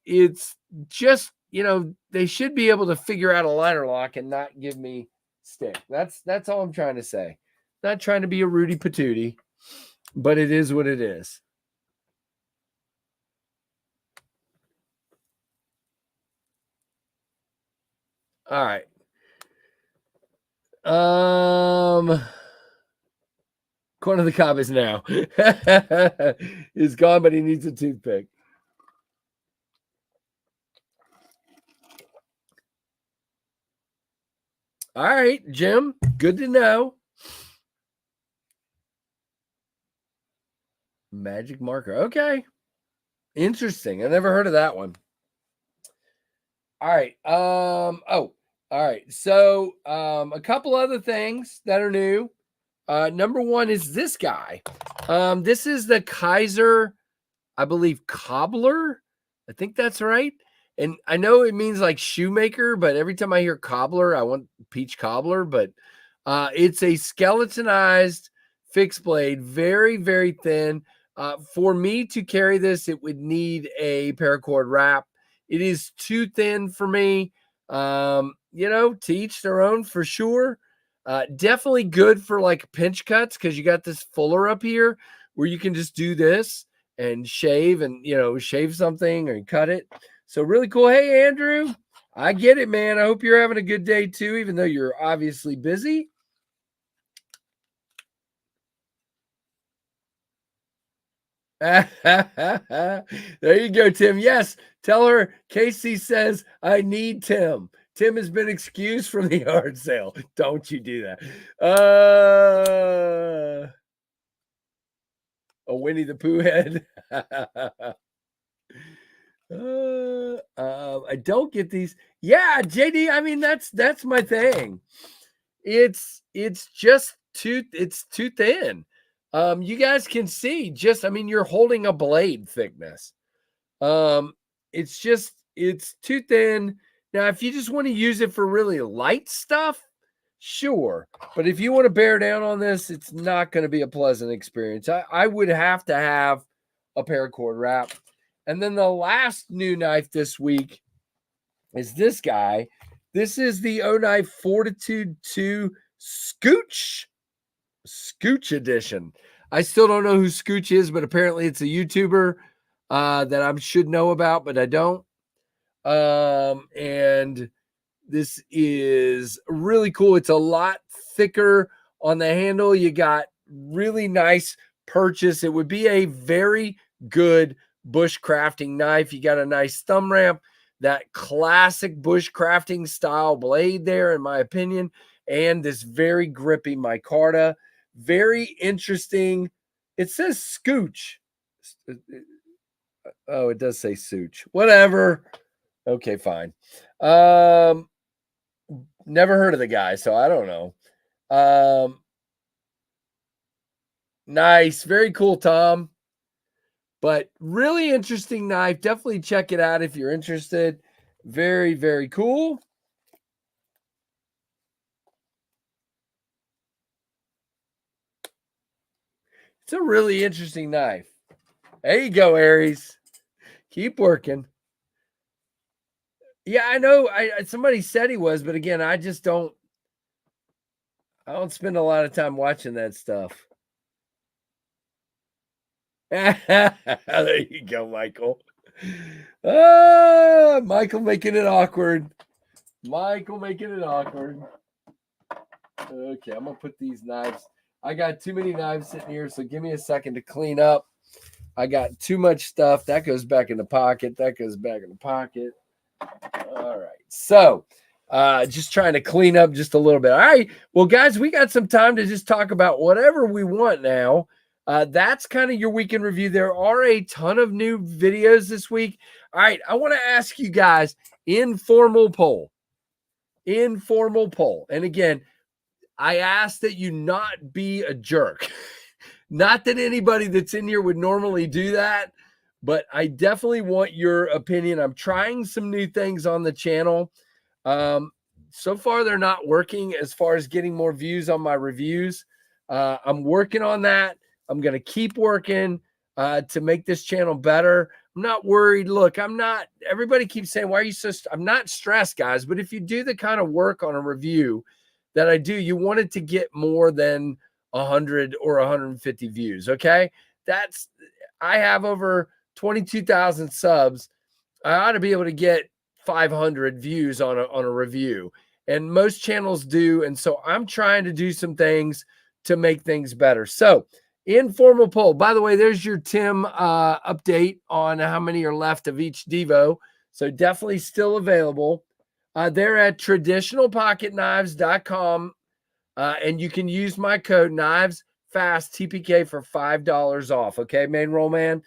just, they should be able to figure out a liner lock and not give me stick. That's all I'm trying to say. Not trying to be a Rudy Patootie, but it is what it is. All right. Corner of the cob is now. He's gone, but he needs a toothpick. All right, Jim. Good to know. Magic marker. Okay. Interesting. I never heard of that one. All right. All right. So a couple other things that are new. Number one is this guy. This is the Kaiser, I believe, cobbler. I think that's right. And I know it means like shoemaker, but every time I hear cobbler, I want peach cobbler. But it's a skeletonized fixed blade, very, very thin. For me to carry this, it would need a paracord wrap. It is too thin for me. To each their own for sure. Definitely good for like pinch cuts because you got this fuller up here where you can just do this and shave and shave something or cut it. So really cool. Hey, Andrew, I get it, man. I hope you're having a good day too, even though you're obviously busy. There you go, Tim. Yes, tell her Casey says I need Tim. Tim has been excused from the yard sale. Don't you do that. A Winnie the Pooh head. I don't get these. Yeah, JD. I mean, that's my thing. It's too thin. You guys can see you're holding a blade thickness. It's too thin. Now, if you just want to use it for really light stuff, sure. But if you want to bear down on this, it's not going to be a pleasant experience. I would have to have a paracord wrap. And then the last new knife this week is this guy. This is the O-Knife Fortitude 2 Scooch edition. I still don't know who Scooch is, but apparently it's a YouTuber that I should know about, but I don't. And this is really cool. It's a lot thicker on the handle. You got really nice purchase. It would be a very good bush crafting knife. You got a nice thumb ramp, that classic bush crafting style blade there, in my opinion, and this very grippy micarta. Very interesting. It says Scooch. Oh, it does say Such. Whatever. Okay, fine. Never heard of the guy, so I don't know. Nice. Very cool, Tom. But really interesting knife. Definitely check it out if you're interested. Very, very cool. It's It's a really interesting knife. There you go, Aries. Keep working. Yeah, I know. Somebody said he was, but again, I just don't. I don't spend a lot of time watching that stuff. There you go, Michael. Michael making it awkward. Michael making it awkward. Okay, I'm gonna put these knives. I got too many knives sitting here, so give me a second to clean up. I got too much stuff. That goes back in the pocket. That goes back in the pocket. All right. So just trying to clean up just a little bit. All right. Well, guys, we got some time to just talk about whatever we want now. That's kind of your weekend review. There are a ton of new videos this week. All right. I want to ask you guys informal poll. Informal poll. And again, I ask that you not be a jerk. Not that anybody that's in here would normally do that, but I definitely want your opinion. I'm trying some new things on the channel. So far, they're not working as far as getting more views on my reviews. I'm working on that. I'm going to keep working to make this channel better. I'm not worried. Look, I'm not. Everybody keeps saying, why are you so? I'm not stressed, guys. But if you do the kind of work on a review that I do, you want it to get more than 100 or 150 views. Okay. I have over 22,000 subs. I ought to be able to get 500 views on a review, and most channels do. And so I'm trying to do some things to make things better. So informal poll, by the way, there's your Tim update on how many are left of each Devo. So definitely still available. They're at traditionalpocketknives.com. And you can use my code KnivesFastTPK for $5 off. Okay, main roll man.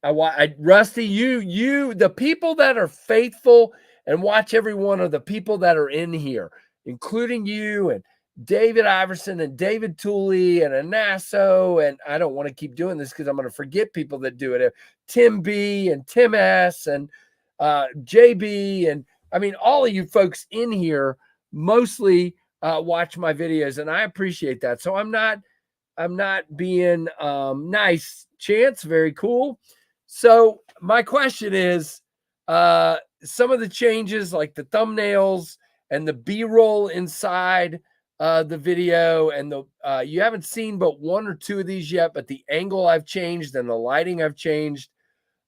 Rusty, the people that are faithful and watch every one of the people that are in here, including you and David Iverson and David Tooley and Anasso. And I don't want to keep doing this because I'm going to forget people that do it. Tim B and Tim S and JB. And I mean, all of you folks in here mostly watch my videos, and I appreciate that. So I'm not being nice. Chance, very cool. So my question is, some of the changes like the thumbnails and the B-roll inside the video, and you haven't seen but one or two of these yet, but the angle I've changed and the lighting I've changed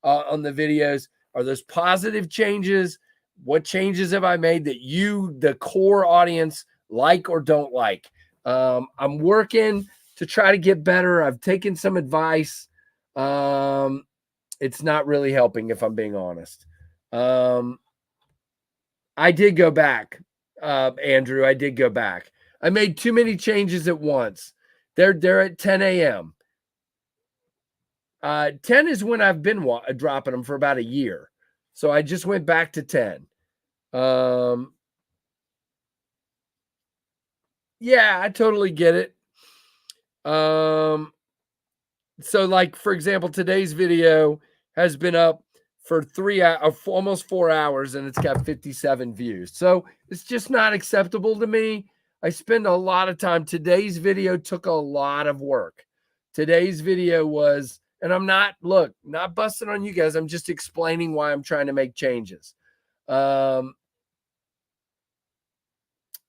on the videos. Are those positive changes? What changes have I made that you, the core audience, like or don't like? I'm working to try to get better. I've taken some advice. It's not really helping, if I'm being honest. I did go back, Andrew. I did go back. I made too many changes at once. They're at 10 a.m. 10 is when I've been dropping them for about a year. So I just went back to 10. Yeah, I totally get it. So like, for example, today's video has been up for almost 4 hours, and it's got 57 views. So it's just not acceptable to me. I spend a lot of time. Today's video took a lot of work. Today's video was, and I'm not busting on you guys. I'm just explaining why I'm trying to make changes. My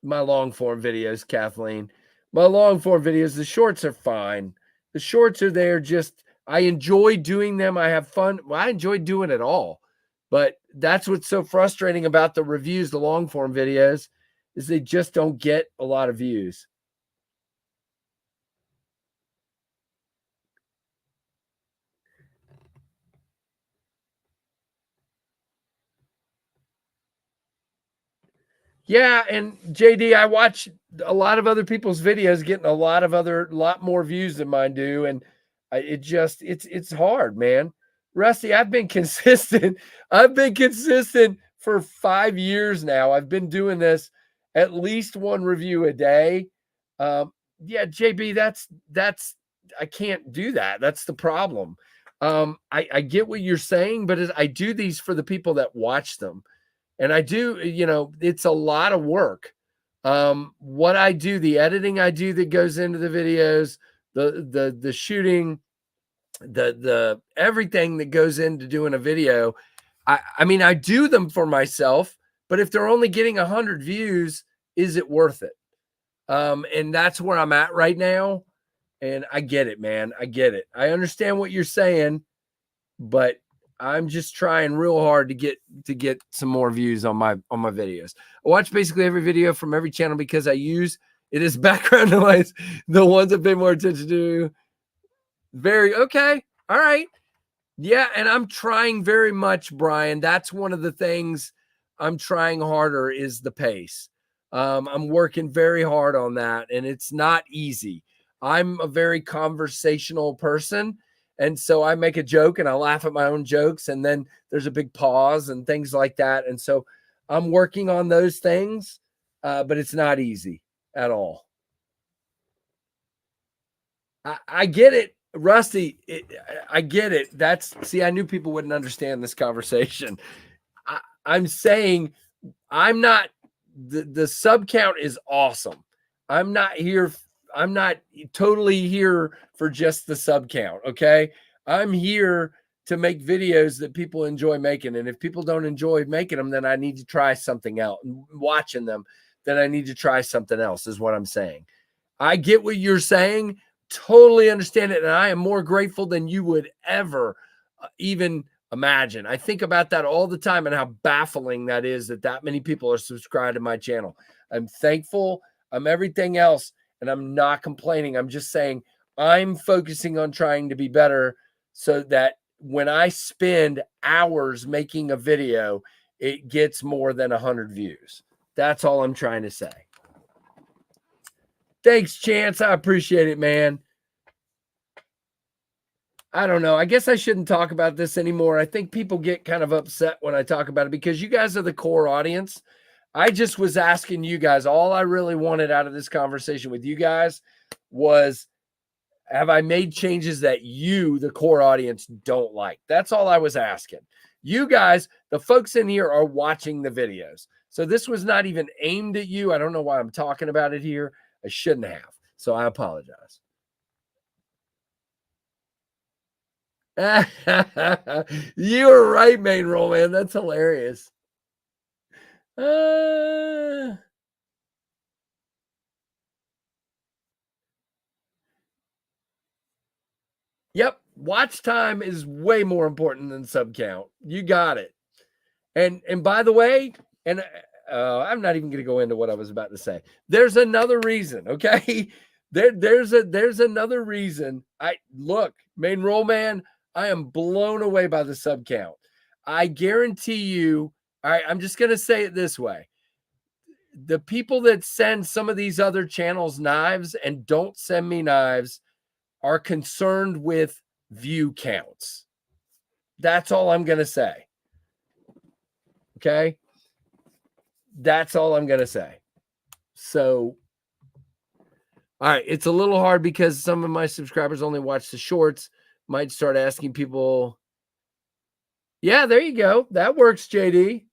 long form videos, Kathleen. My long form videos, the shorts are fine. The shorts are there. Just, I enjoy doing them. I have fun. Well, I enjoy doing it all. But that's what's so frustrating about the reviews, the long form videos, is they just don't get a lot of views. Yeah, and JD, I watch a lot of other people's videos getting a lot more views than mine do, and it's hard, man. Rusty, I've been consistent. I've been consistent for 5 years now. I've been doing this at least one review a day. Yeah, JB, that's I can't do that. That's the problem. I get what you're saying, but I do these for the people that watch them. And I do, it's a lot of work. What I do, the editing I do that goes into the videos, the shooting, the everything that goes into doing a video. I mean, I do them for myself, but if they're only getting 100 views, is it worth it? And that's where I'm at right now. And I get it, man. I get it. I understand what you're saying, but I'm just trying real hard to get some more views on my videos. I watch basically every video from every channel because I use it as background noise. The ones I pay more attention to. Very okay. All right. Yeah, and I'm trying very much, Brian. That's one of the things I'm trying harder is the pace. I'm working very hard on that, and it's not easy. I'm a very conversational person, and so I make a joke and I laugh at my own jokes, and then there's a big pause and things like that. And so I'm working on those things, but it's not easy at all. I get it, Rusty. I get it. See, I knew people wouldn't understand this conversation. I'm saying I'm not the sub count is awesome. I'm not here. I'm not totally here for just the sub count. Okay. I'm here to make videos that people enjoy making. And if people don't enjoy making them, then I need to try something else. Watching them, then I need to try something else, is what I'm saying. I get what you're saying. Totally understand it. And I am more grateful than you would ever even imagine. I think about that all the time and how baffling that is that many people are subscribed to my channel. I'm thankful. I'm everything else. And I'm not complaining. I'm just saying I'm focusing on trying to be better so that when I spend hours making a video, it gets more than 100 views. That's all I'm trying to say. Thanks, Chance. I appreciate it, man. I don't know. I guess I shouldn't talk about this anymore. I think people get kind of upset when I talk about it because you guys are the core audience. I just was asking you guys, all I really wanted out of this conversation with you guys was, have I made changes that you, the core audience, don't like? That's all I was asking. You guys, the folks in here are watching the videos. So this was not even aimed at you. I don't know why I'm talking about it here. I shouldn't have. So I apologize. You were right, main roll, man. That's hilarious. Yep. Watch time is way more important than sub count. You got it. And by the way, and I'm not even going to go into what I was about to say. There's another reason, okay? There's another reason. Look, main roll man, I am blown away by the sub count. I guarantee you, all right, I'm just going to say it this way. The people that send some of these other channels knives and don't send me knives are concerned with view counts. That's all I'm going to say. Okay. That's all I'm going to say. So, all right. It's a little hard because some of my subscribers only watch the shorts. Might start asking people. Yeah, there you go. That works, JD.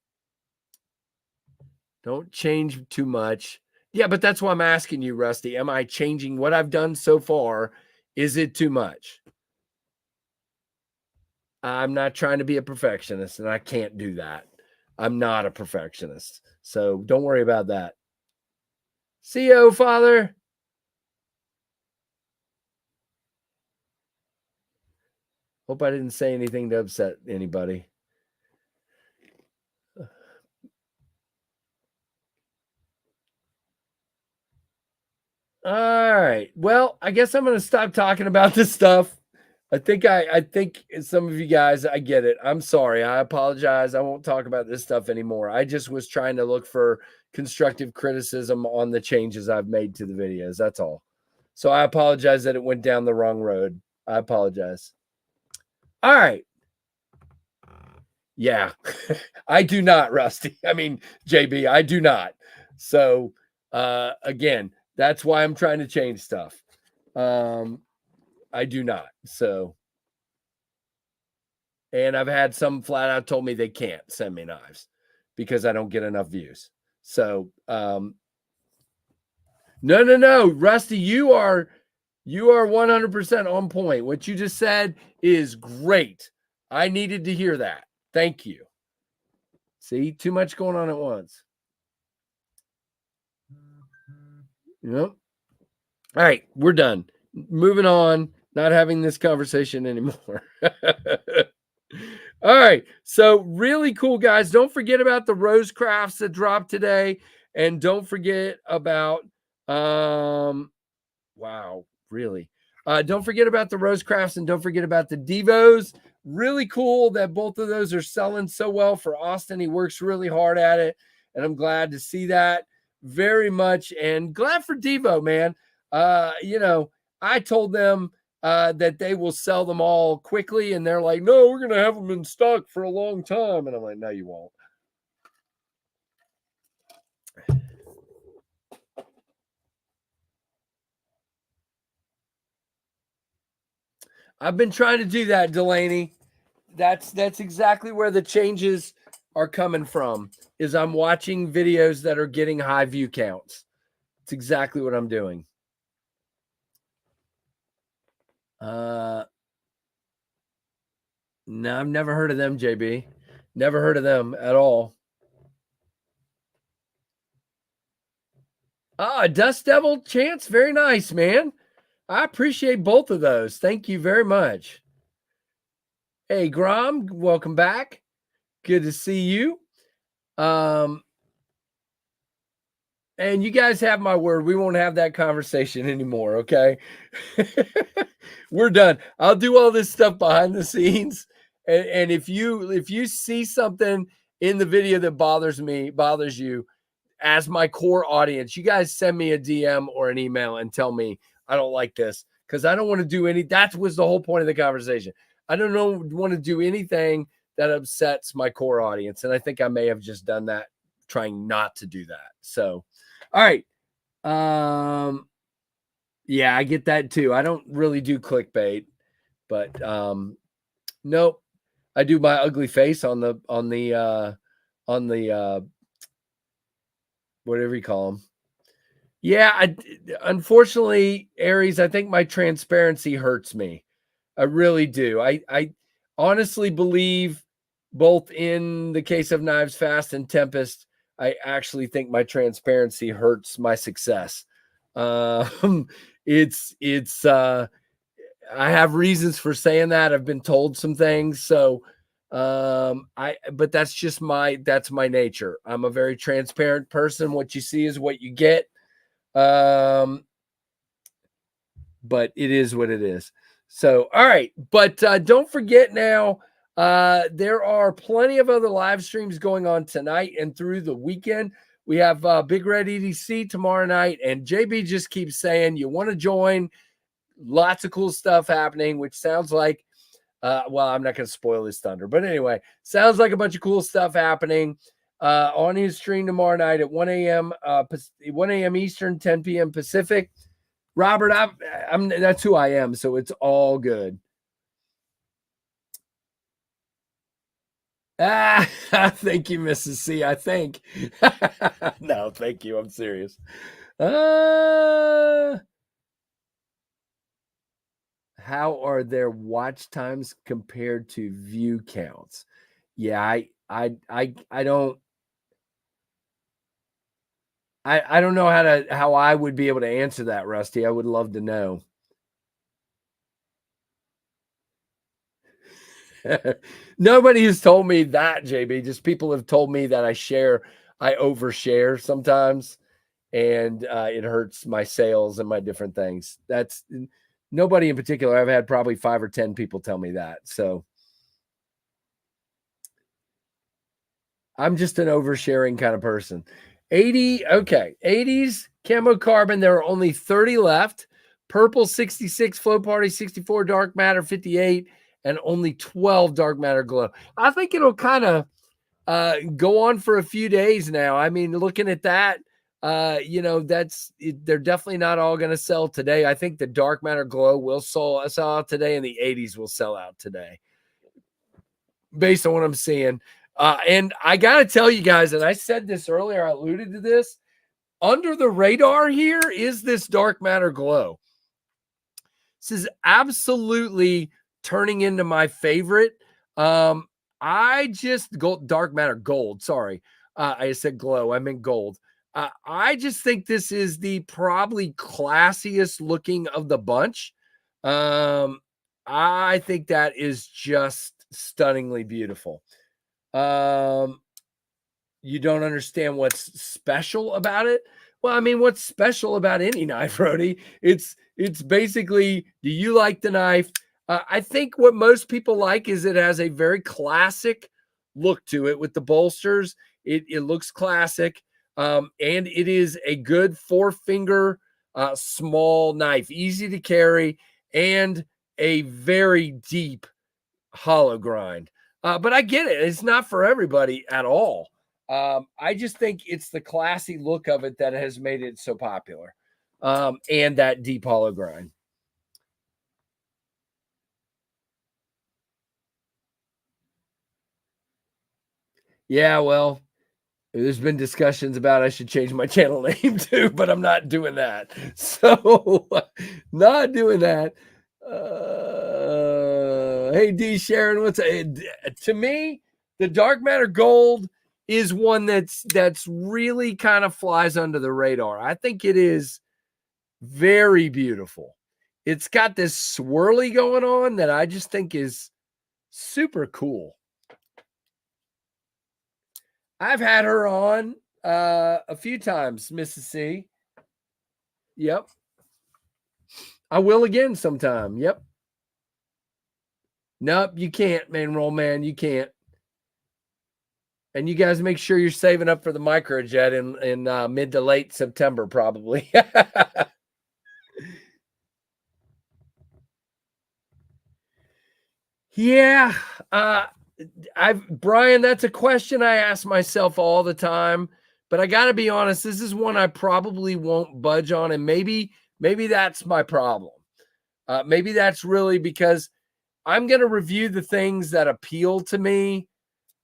Don't change too much. Yeah, but that's why I'm asking you, Rusty. Am I changing what I've done so far? Is it too much? I'm not trying to be a perfectionist, and I can't do that. I'm not a perfectionist. So don't worry about that. See you, Father. Hope I didn't say anything to upset anybody. All right. Well, I guess I'm going to stop talking about this stuff. I think some of you guys, I get it. I'm sorry. I apologize. I won't talk about this stuff anymore. I just was trying to look for constructive criticism on the changes I've made to the videos. That's all. So I apologize that it went down the wrong road. I apologize. All right. Yeah. I do not, Rusty. I mean, JB, I do not. So again, that's why I'm trying to change stuff. I do not. So, and I've had some flat out told me they can't send me knives because I don't get enough views. So, No. Rusty, you are 100% on point. What you just said is great. I needed to hear that. Thank you. See, too much going on at once. Yep. All right, we're done. Moving on, not having this conversation anymore. All right, so really cool, guys. Don't forget about the rose crafts that dropped today, and don't forget about wow, really. Don't forget about the rose crafts, and don't forget about the Devos. Really cool that both of those are selling so well for Austin. He works really hard at it, and I'm glad to see that very much, and glad for Devo, man. I told them that they will sell them all quickly, and they're like, no, we're gonna have them in stock for a long time, and I'm like, no, you won't. I've been trying to do that, Delaney. That's exactly where the changes are coming from. Is I'm watching videos that are getting high view counts. It's exactly what I'm doing. No, I've never heard of them, JB. Never heard of them at all. Dust Devil Chance, very nice, man. I appreciate both of those. Thank you very much. Hey, Grom, welcome back. Good to see you. And you guys have my word. We won't have that conversation anymore, okay? We're done. I'll do all this stuff behind the scenes. And if you see something in the video that bothers you, as my core audience, you guys send me a DM or an email and tell me I don't like this, because I don't want to do any. That was the whole point of the conversation. I don't want to do anything that upsets my core audience. And I think I may have just done that, trying not to do that. So, all right. Yeah, I get that too. I don't really do clickbait, but nope. I do my ugly face on the whatever you call them. Yeah, unfortunately, Aries, I think my transparency hurts me. I really do. I honestly believe, both in the case of Knives Fast and Tempest, I actually think my transparency hurts my success. It's I have reasons for saying that. I've been told some things, so but that's my nature. I'm a very transparent person. What you see is what you get. But it is what it is. So, all right. But don't forget now, there are plenty of other live streams going on tonight and through the weekend. We have Big Red EDC tomorrow night, and JB just keeps saying you want to join. Lots of cool stuff happening, which sounds like, well, I'm not going to spoil his thunder, but anyway, sounds like a bunch of cool stuff happening on his stream tomorrow night at 1 a.m. 1 a.m. Eastern, 10 p.m. Pacific. Robert, I'm that's who I am, so it's all good. Thank you, Mrs. C. I think. No, thank you. I'm serious. How are their watch times compared to view counts? Yeah, I don't know how I would be able to answer that, Rusty. I would love to know. Nobody has told me that, JB. Just people have told me that I overshare sometimes, and it hurts my sales and my different things. That's nobody in particular. I've had probably 5 or 10 people tell me that. So I'm just an oversharing kind of person. 80, okay. 80s camo carbon. There are only 30 left. Purple 66, Flow Party 64, Dark Matter 58, and only 12 Dark Matter Glow. I think it'll kind of go on for a few days now. I mean, looking at that, they're definitely not all going to sell today. I think the Dark Matter Glow will sell out today, and the 80s will sell out today, based on what I'm seeing. And I got to tell you guys, and I said this earlier, I alluded to this. under the radar here is this dark matter glow. This is absolutely turning into my favorite. I just dark matter gold. Sorry. I said glow. I meant gold. I just think this is the probably classiest looking of the bunch. I think that is just stunningly beautiful. You don't understand what's special about it. Well, I mean, what's special about any knife, Rody? It's basically, do you like the knife? I think what most people like is it has a very classic look to it with the bolsters. It looks classic, and it is a good 4-finger small knife, easy to carry, and a very deep hollow grind. But I get it. It's not for everybody at all. I just think it's the classy look of it that has made it so popular, and that deep hollow grind. Yeah, well, there's been discussions about I should change my channel name too, but I'm not doing that. So, not doing that. Hey, D. Sharon, to me, the dark matter gold is one that's really kind of flies under the radar. I think it is very beautiful. It's got this swirly going on that I just think is super cool. I've had her on a few times, Mrs. C. Yep. I will again sometime. Yep. Nope, you can't, man. Roll man, you can't. And you guys make sure you're saving up for the microjet in mid to late September, probably. Yeah. Brian, that's a question I ask myself all the time, but I got to be honest, this is one I probably won't budge on. And maybe that's my problem. Maybe that's really because I'm going to review the things that appeal to me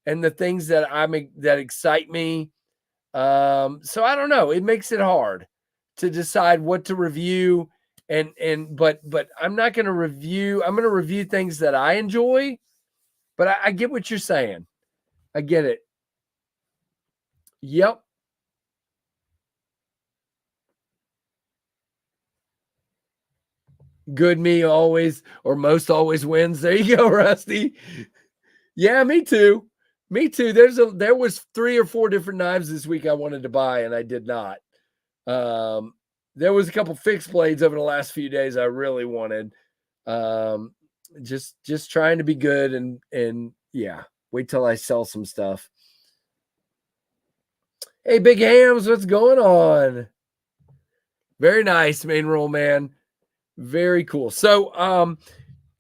and the things that that excite me. So I don't know. It makes it hard to decide what to review. But I'm not going to review. I'm going to review things that I enjoy. But I get what you're saying. I get it. Yep. Good me always or most always wins. There you go, Rusty. Yeah, me too. Me too. There was 3 or 4 different knives this week I wanted to buy and I did not. There was a couple fixed blades over the last few days I really wanted. Just trying to be good and yeah, wait till I sell some stuff. Hey, Big Hams, what's going on? Very nice, main roll man. Very cool. So,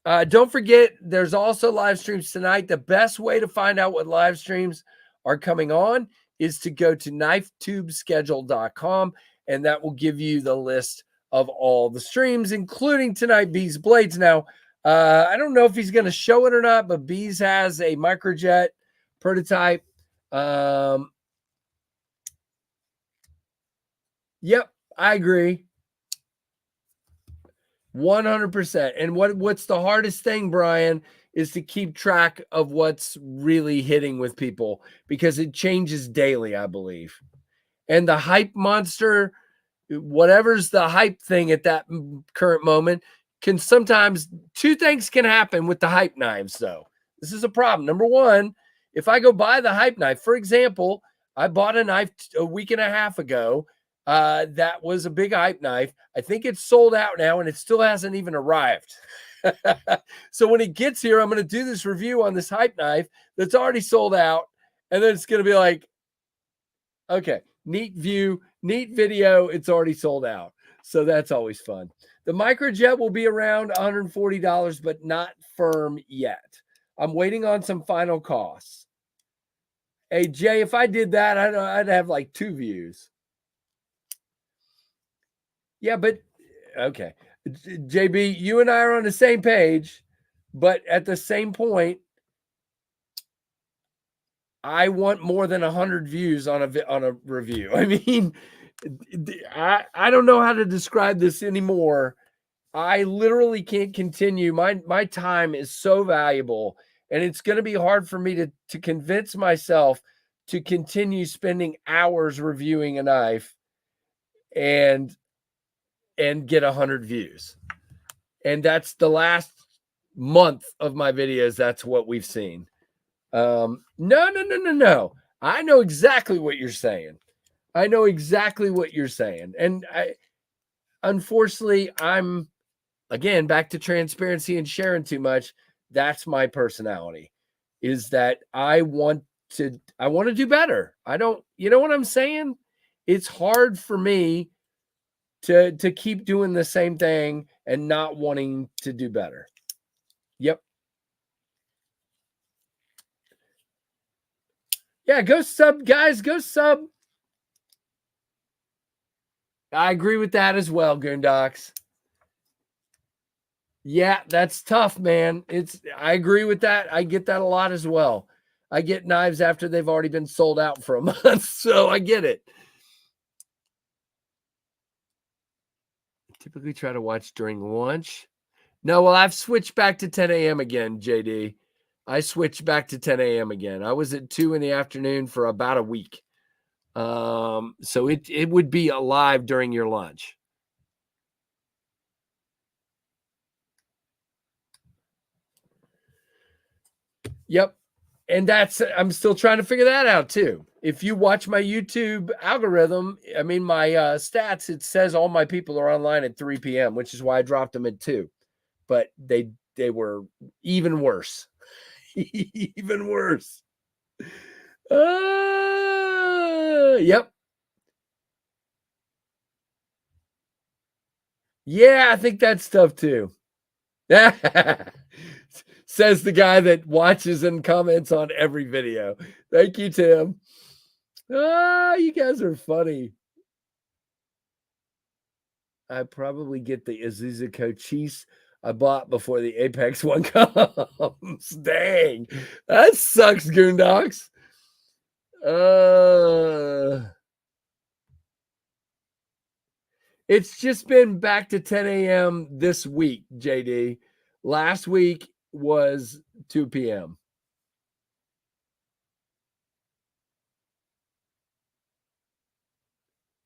don't forget, there's also live streams tonight. The best way to find out what live streams are coming on is to go to knifetubeschedule.com, and that will give you the list of all the streams, including tonight B's Blades. Now, I don't know if he's going to show it or not, but B's has a microjet prototype. Yep, I agree. 100%. And what's the hardest thing, Brian, is to keep track of what's really hitting with people because it changes daily, I believe. And the hype monster, whatever's the hype thing at that current moment, can sometimes 2 things can happen with the hype knives, though. This is a problem. Number one, if I go buy the hype knife, for example, I bought a knife a week and a half ago. That was a big hype knife. I think it's sold out now and it still hasn't even arrived. So when it gets here, I'm going to do this review on this hype knife that's already sold out. And then it's going to be like, okay, neat view, neat video. It's already sold out. So that's always fun. The microjet will be around $140, but not firm yet. I'm waiting on some final costs. Hey, Jay, if I did that, I'd have like 2 views. Yeah, but okay. JB, you and I are on the same page, but at the same point, I want more than 100 views on a review. I mean, I don't know how to describe this anymore. I literally can't continue. My time is so valuable, and it's going to be hard for me to convince myself to continue spending hours reviewing a knife and get 100 views. And that's the last month of my videos. That's what we've seen. No. I know exactly what you're saying. And unfortunately, I'm again back to transparency and sharing too much. That's my personality, is that I want to do better. I don't, you know what I'm saying? It's hard for me to keep doing the same thing and not wanting to do better. Yep. Yeah, go sub, guys. Go sub. I agree with that as well, Goondocks. Yeah, that's tough, man. I agree with that. I get that a lot as well. I get knives after they've already been sold out for a month, so I get it. I typically try to watch during lunch. No, well, I've switched back to 10 a.m. again, JD. I switched back to 10 a.m. again. I was at 2 in the afternoon for about a week. So it would be alive during your lunch. Yep. And I'm still trying to figure that out too. If you watch my YouTube algorithm, I mean, my stats, it says all my people are online at 3 p.m., which is why I dropped them at 2. But they were even worse. Even worse. Yep. Yeah, I think that's tough too. Says the guy that watches and comments on every video. Thank you, Tim. You guys are funny. I probably get the Azusa Cochise I bought before the Apex one comes. Dang, that sucks, Goondocks. It's just been back to 10 a.m. this week, JD. Last week was 2 p.m.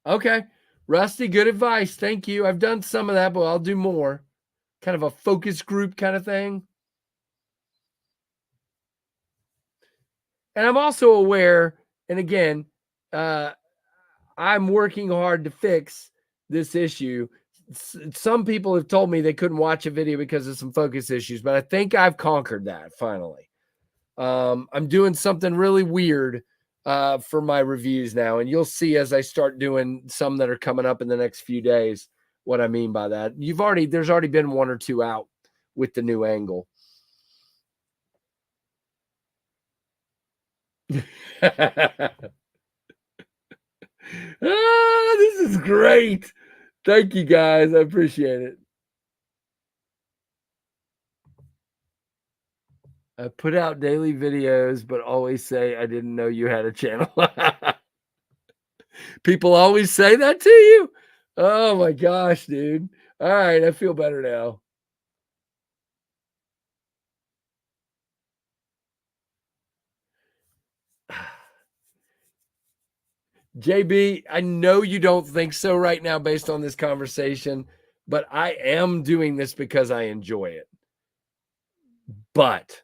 Okay. Rusty, good advice. Thank you. I've done some of that, but I'll do more. Kind of a focus group kind of thing. And I'm also aware, and again, I'm working hard to fix this issue. Some people have told me they couldn't watch a video because of some focus issues, but I think I've conquered that finally. I'm doing something really weird for my reviews now, and you'll see as I start doing some that are coming up in the next few days what I mean by that. There's already been 1 or 2 out with the new angle. This is great. Thank you, guys. I appreciate it. I put out daily videos, but always say I didn't know you had a channel. People always say that to you? Oh my gosh, dude. All right, I feel better now. JB, I know you don't think so right now based on this conversation, but I am doing this because I enjoy it. But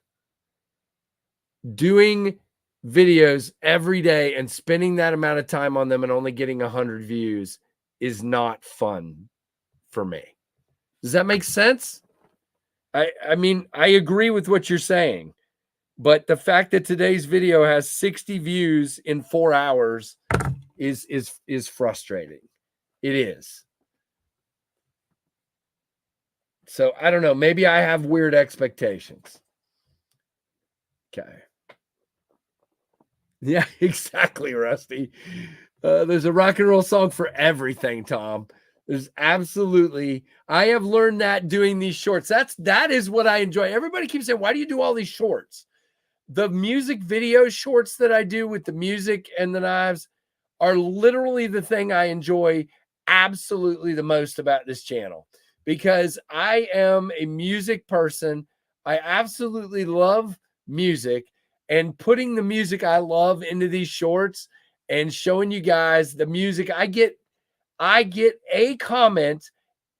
doing videos every day and spending that amount of time on them and only getting 100 views is not fun for me. Does that make sense? I mean, I agree with what you're saying, but the fact that today's video has 60 views in 4 hours is frustrating. It is. So I don't know. Maybe I have weird expectations. Okay. Yeah, exactly, Rusty. There's a rock and roll song for everything, Tom. There's absolutely. I have learned that doing these shorts. That is what I enjoy. Everybody keeps saying, "Why do you do all these shorts?" The music video shorts that I do with the music and the knives, are literally the thing I enjoy absolutely the most about this channel, because I am a music person. I absolutely love music, and putting the music I love into these shorts and showing you guys the music. I get a comment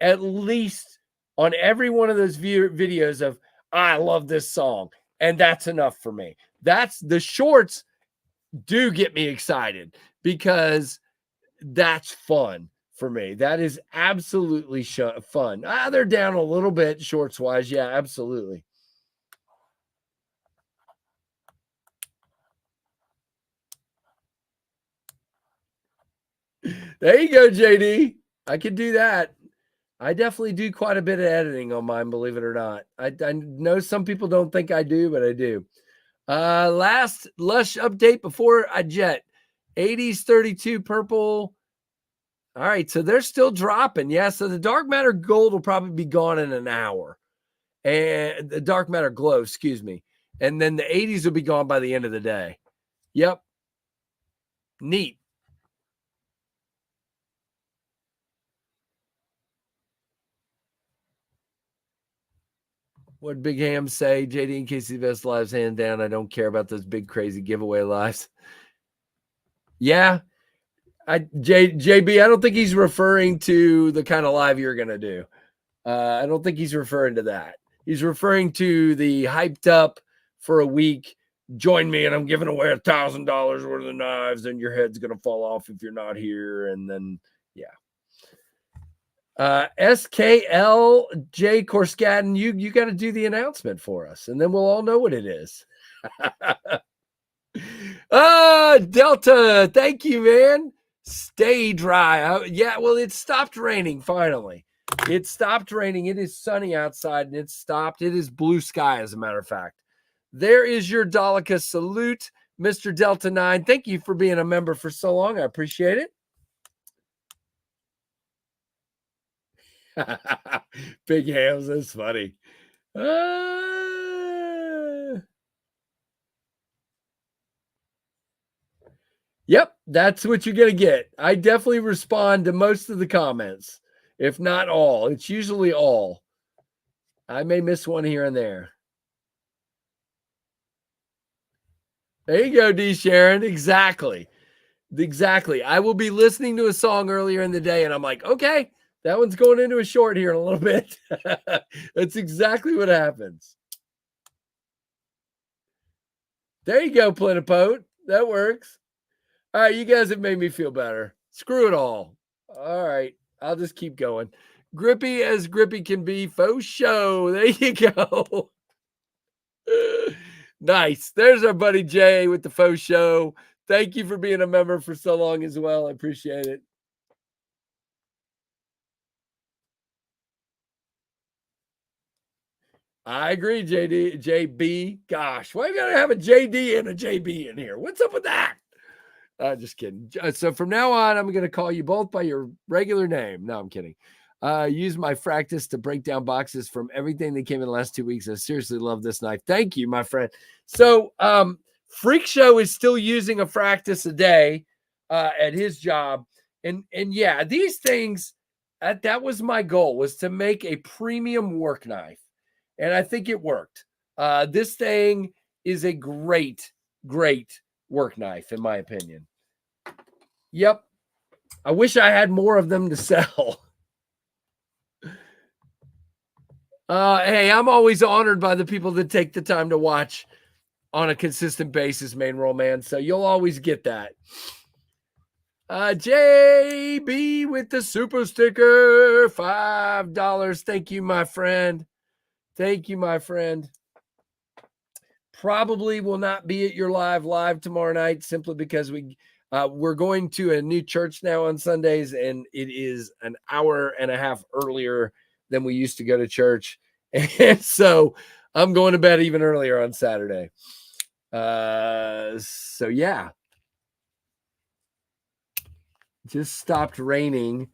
at least on every one of those videos of, I love this song. And that's enough for me. That's the shorts do get me excited, because that's fun for me. That is absolutely fun. They're down a little bit shorts wise. Yeah, absolutely. There you go, JD. I could do that. I definitely do quite a bit of editing on mine, believe it or not. I know some people don't think I do, but I do. Last Lush update before I jet. 80s 32 purple. All right, so they're still dropping. Yeah, so the dark matter gold will probably be gone in an hour. And the dark matter glow, excuse me. And then the 80s will be gone by the end of the day. Yep. Neat. What Big Ham say? JD and Casey best lives hand down. I don't care about those big crazy giveaway lives. Yeah. JB, I don't think he's referring to the kind of live you're gonna do. I don't think he's referring to that. He's referring to the hyped up for a week. Join me, and I'm giving away $1,000 worth of knives, and your head's gonna fall off if you're not here. And then, yeah. SKLJ Corskaden, you got to do the announcement for us, and then we'll all know what it is. Delta, thank you, man. Stay dry. Yeah, well, it stopped raining finally. It stopped raining. It is sunny outside, and it stopped. It is blue sky, as a matter of fact. There is your Dalika salute, Mr. Delta 9. Thank you for being a member for so long. I appreciate it. Big Hams, that's funny. Yep, that's what you're going to get. I definitely respond to most of the comments, if not all. It's usually all. I may miss one here and there. There you go, D. Sharon. Exactly. Exactly. I will be listening to a song earlier in the day, and I'm like, okay, that one's going into a short here in a little bit. That's exactly what happens. There you go, Plenipote. That works. All right, you guys have made me feel better. Screw it all. All right, I'll just keep going. Grippy as grippy can be. Faux show. There you go. Nice. There's our buddy Jay with the faux show. Thank you for being a member for so long as well. I appreciate it. I agree, JB. Gosh, why you gotta have a JD and a JB in here? What's up with that? Just kidding. So from now on, I'm going to call you both by your regular name. No, I'm kidding. Use my practice to break down boxes from everything that came in the last 2 weeks. I seriously love this knife. Thank you, my friend. So Freak Show is still using a practice a day at his job. And yeah, these things, that was my goal, was to make a premium work knife. And I think it worked. This thing is a great, great work knife, in my opinion. Yep. I wish I had more of them to sell. Hey, I'm always honored by the people that take the time to watch on a consistent basis, main roll man. So you'll always get that. JB with the super sticker, $5. Thank you, my friend. Thank you, my friend. Probably will not be at your live tomorrow night, simply because we're going to a new church now on Sundays, and it is an hour and a half earlier than we used to go to church. And so I'm going to bed even earlier on Saturday. So yeah. Just stopped raining.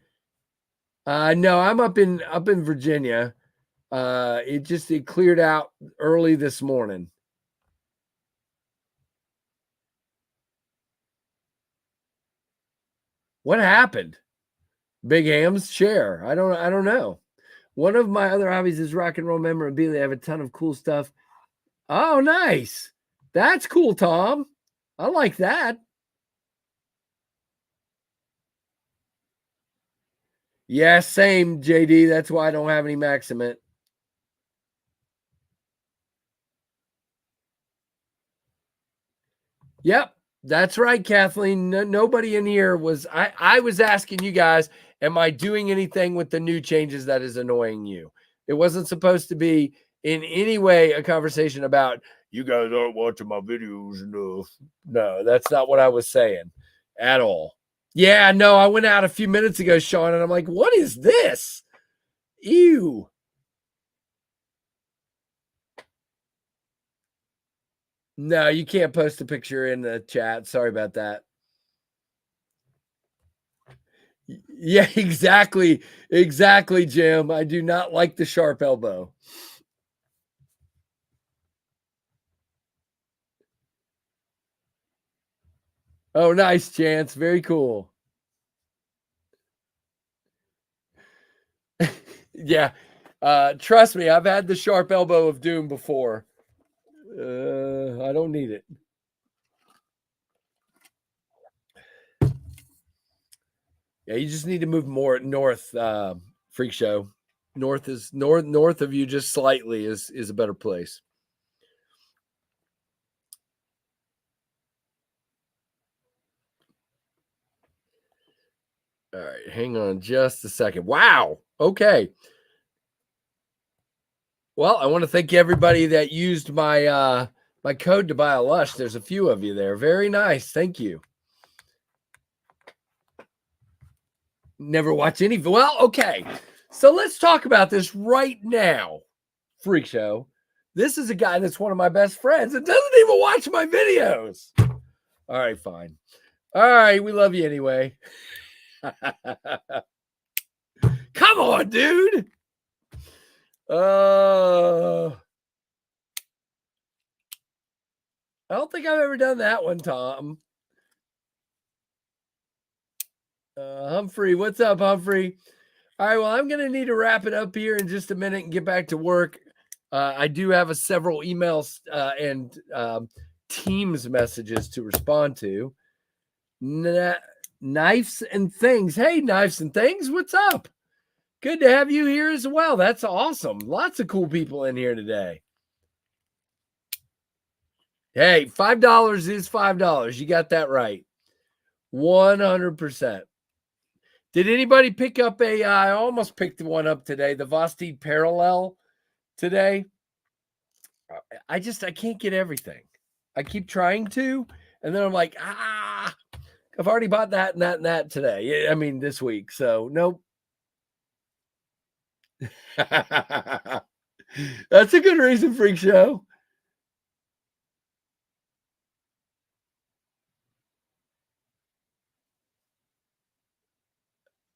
No, I'm up in Virginia. It cleared out early this morning. What happened? Big Ham's share. I don't know. One of my other hobbies is rock and roll memorabilia. I have a ton of cool stuff. Oh, nice. That's cool, Tom. I like that. Yeah, same, JD. That's why I don't have any Maximate. Yep, that's right, Kathleen. Nobody in here was. I was asking you guys, am I doing anything with the new changes that is annoying you? It wasn't supposed to be in any way a conversation about you guys aren't watching my videos enough. No, that's not what I was saying at all. Yeah, no, I went out a few minutes ago, Sean, and I'm like, what is this? Ew. No, you can't post a picture in the chat. Sorry about that. Yeah, exactly. Exactly, Jim. I do not like the sharp elbow. Oh, nice, Chance. Very cool. Yeah. Trust me, I've had the sharp elbow of doom before. I don't need it. Yeah, you just need to move more north, Freak Show. North of you just slightly is a better place. All right, hang on just a second. Wow. Okay. Well, I want to thank everybody that used my my code to buy a Lush. There's a few of you there. Very nice. Thank you. Never watch any. Well, okay. So let's talk about this right now. Freak Show. This is a guy that's one of my best friends and doesn't even watch my videos. All right, fine. All right, we love you anyway. Come on, dude. I don't think I've ever done that one, Tom. Humphrey, what's up, Humphrey? All right, well, I'm going to need to wrap it up here in just a minute and get back to work. I do have several emails and Teams messages to respond to. Knives and Things. Hey, Knives and Things, what's up? Good to have you here as well. That's awesome. Lots of cool people in here today. Hey, $5 is $5. You got that right. 100%. Did anybody pick up I almost picked one up today, the Vosteed Parallel today. I can't get everything. I keep trying to, and then I'm like, I've already bought that and that and that today. I mean, this week. So nope. That's a good reason, Freak Show.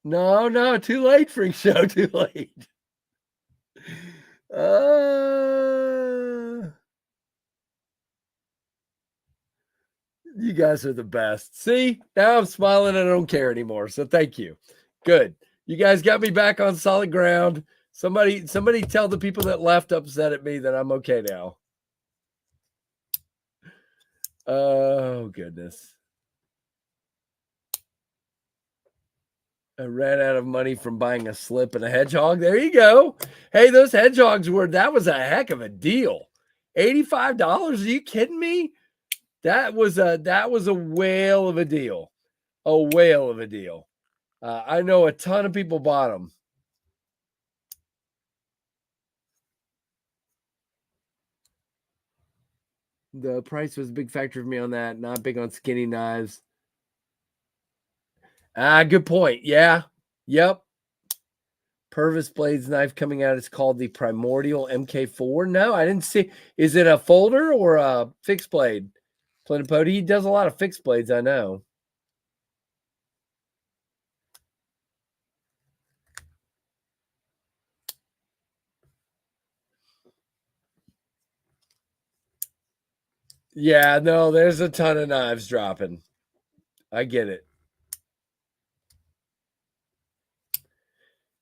No, too late, Freak Show. Too late. You guys are the best. See, now I'm smiling and I don't care anymore. So thank you. Good. You guys got me back on solid ground. Somebody tell the people that left upset at me that I'm okay now. Oh, goodness. I ran out of money from buying a slip and a hedgehog. There you go. Hey, those hedgehogs that was a heck of a deal. $85? Are you kidding me? That was a whale of a deal. A whale of a deal. I know a ton of people bought them. The price was a big factor for me on that. Not big on skinny knives. Good point. Yeah. Yep. Purvis Blades knife coming out. It's called the Primordial MK4. No, I didn't see. Is it a folder or a fixed blade? Plenipoti, he does a lot of fixed blades, I know. Yeah, no, there's a ton of knives dropping. I get it.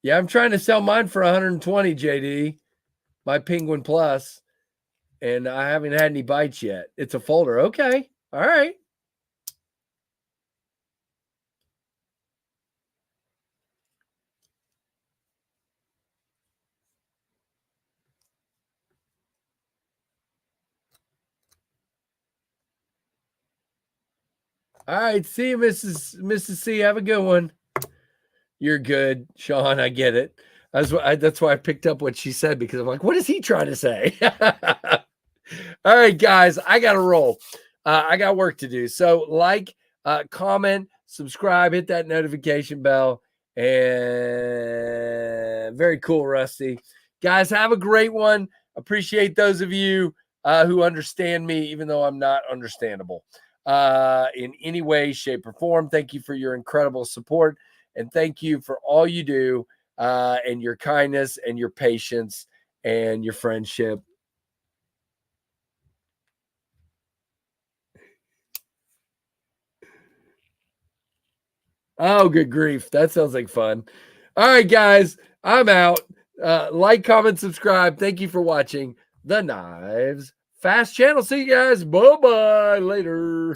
Yeah, I'm trying to sell mine for 120, JD, my Penguin Plus, and I haven't had any bites yet. It's a folder. Okay. All right. All right. See you, Mrs. C. Have a good one. You're good, Sean. I get it. That's why I picked up what she said, because I'm like, what is he trying to say? All right, guys, I got to roll. I got work to do. So like, comment, subscribe, hit that notification bell. And very cool, Rusty. Guys, have a great one. Appreciate those of you who understand me, even though I'm not understandable in any way, shape, or form. Thank you for your incredible support. And thank you for all you do and your kindness and your patience and your friendship. Oh, good grief. That sounds like fun. All right, guys, I'm out. Like, comment, subscribe. Thank you for watching the Knives Fast channel. See you guys. Bye-bye. Later.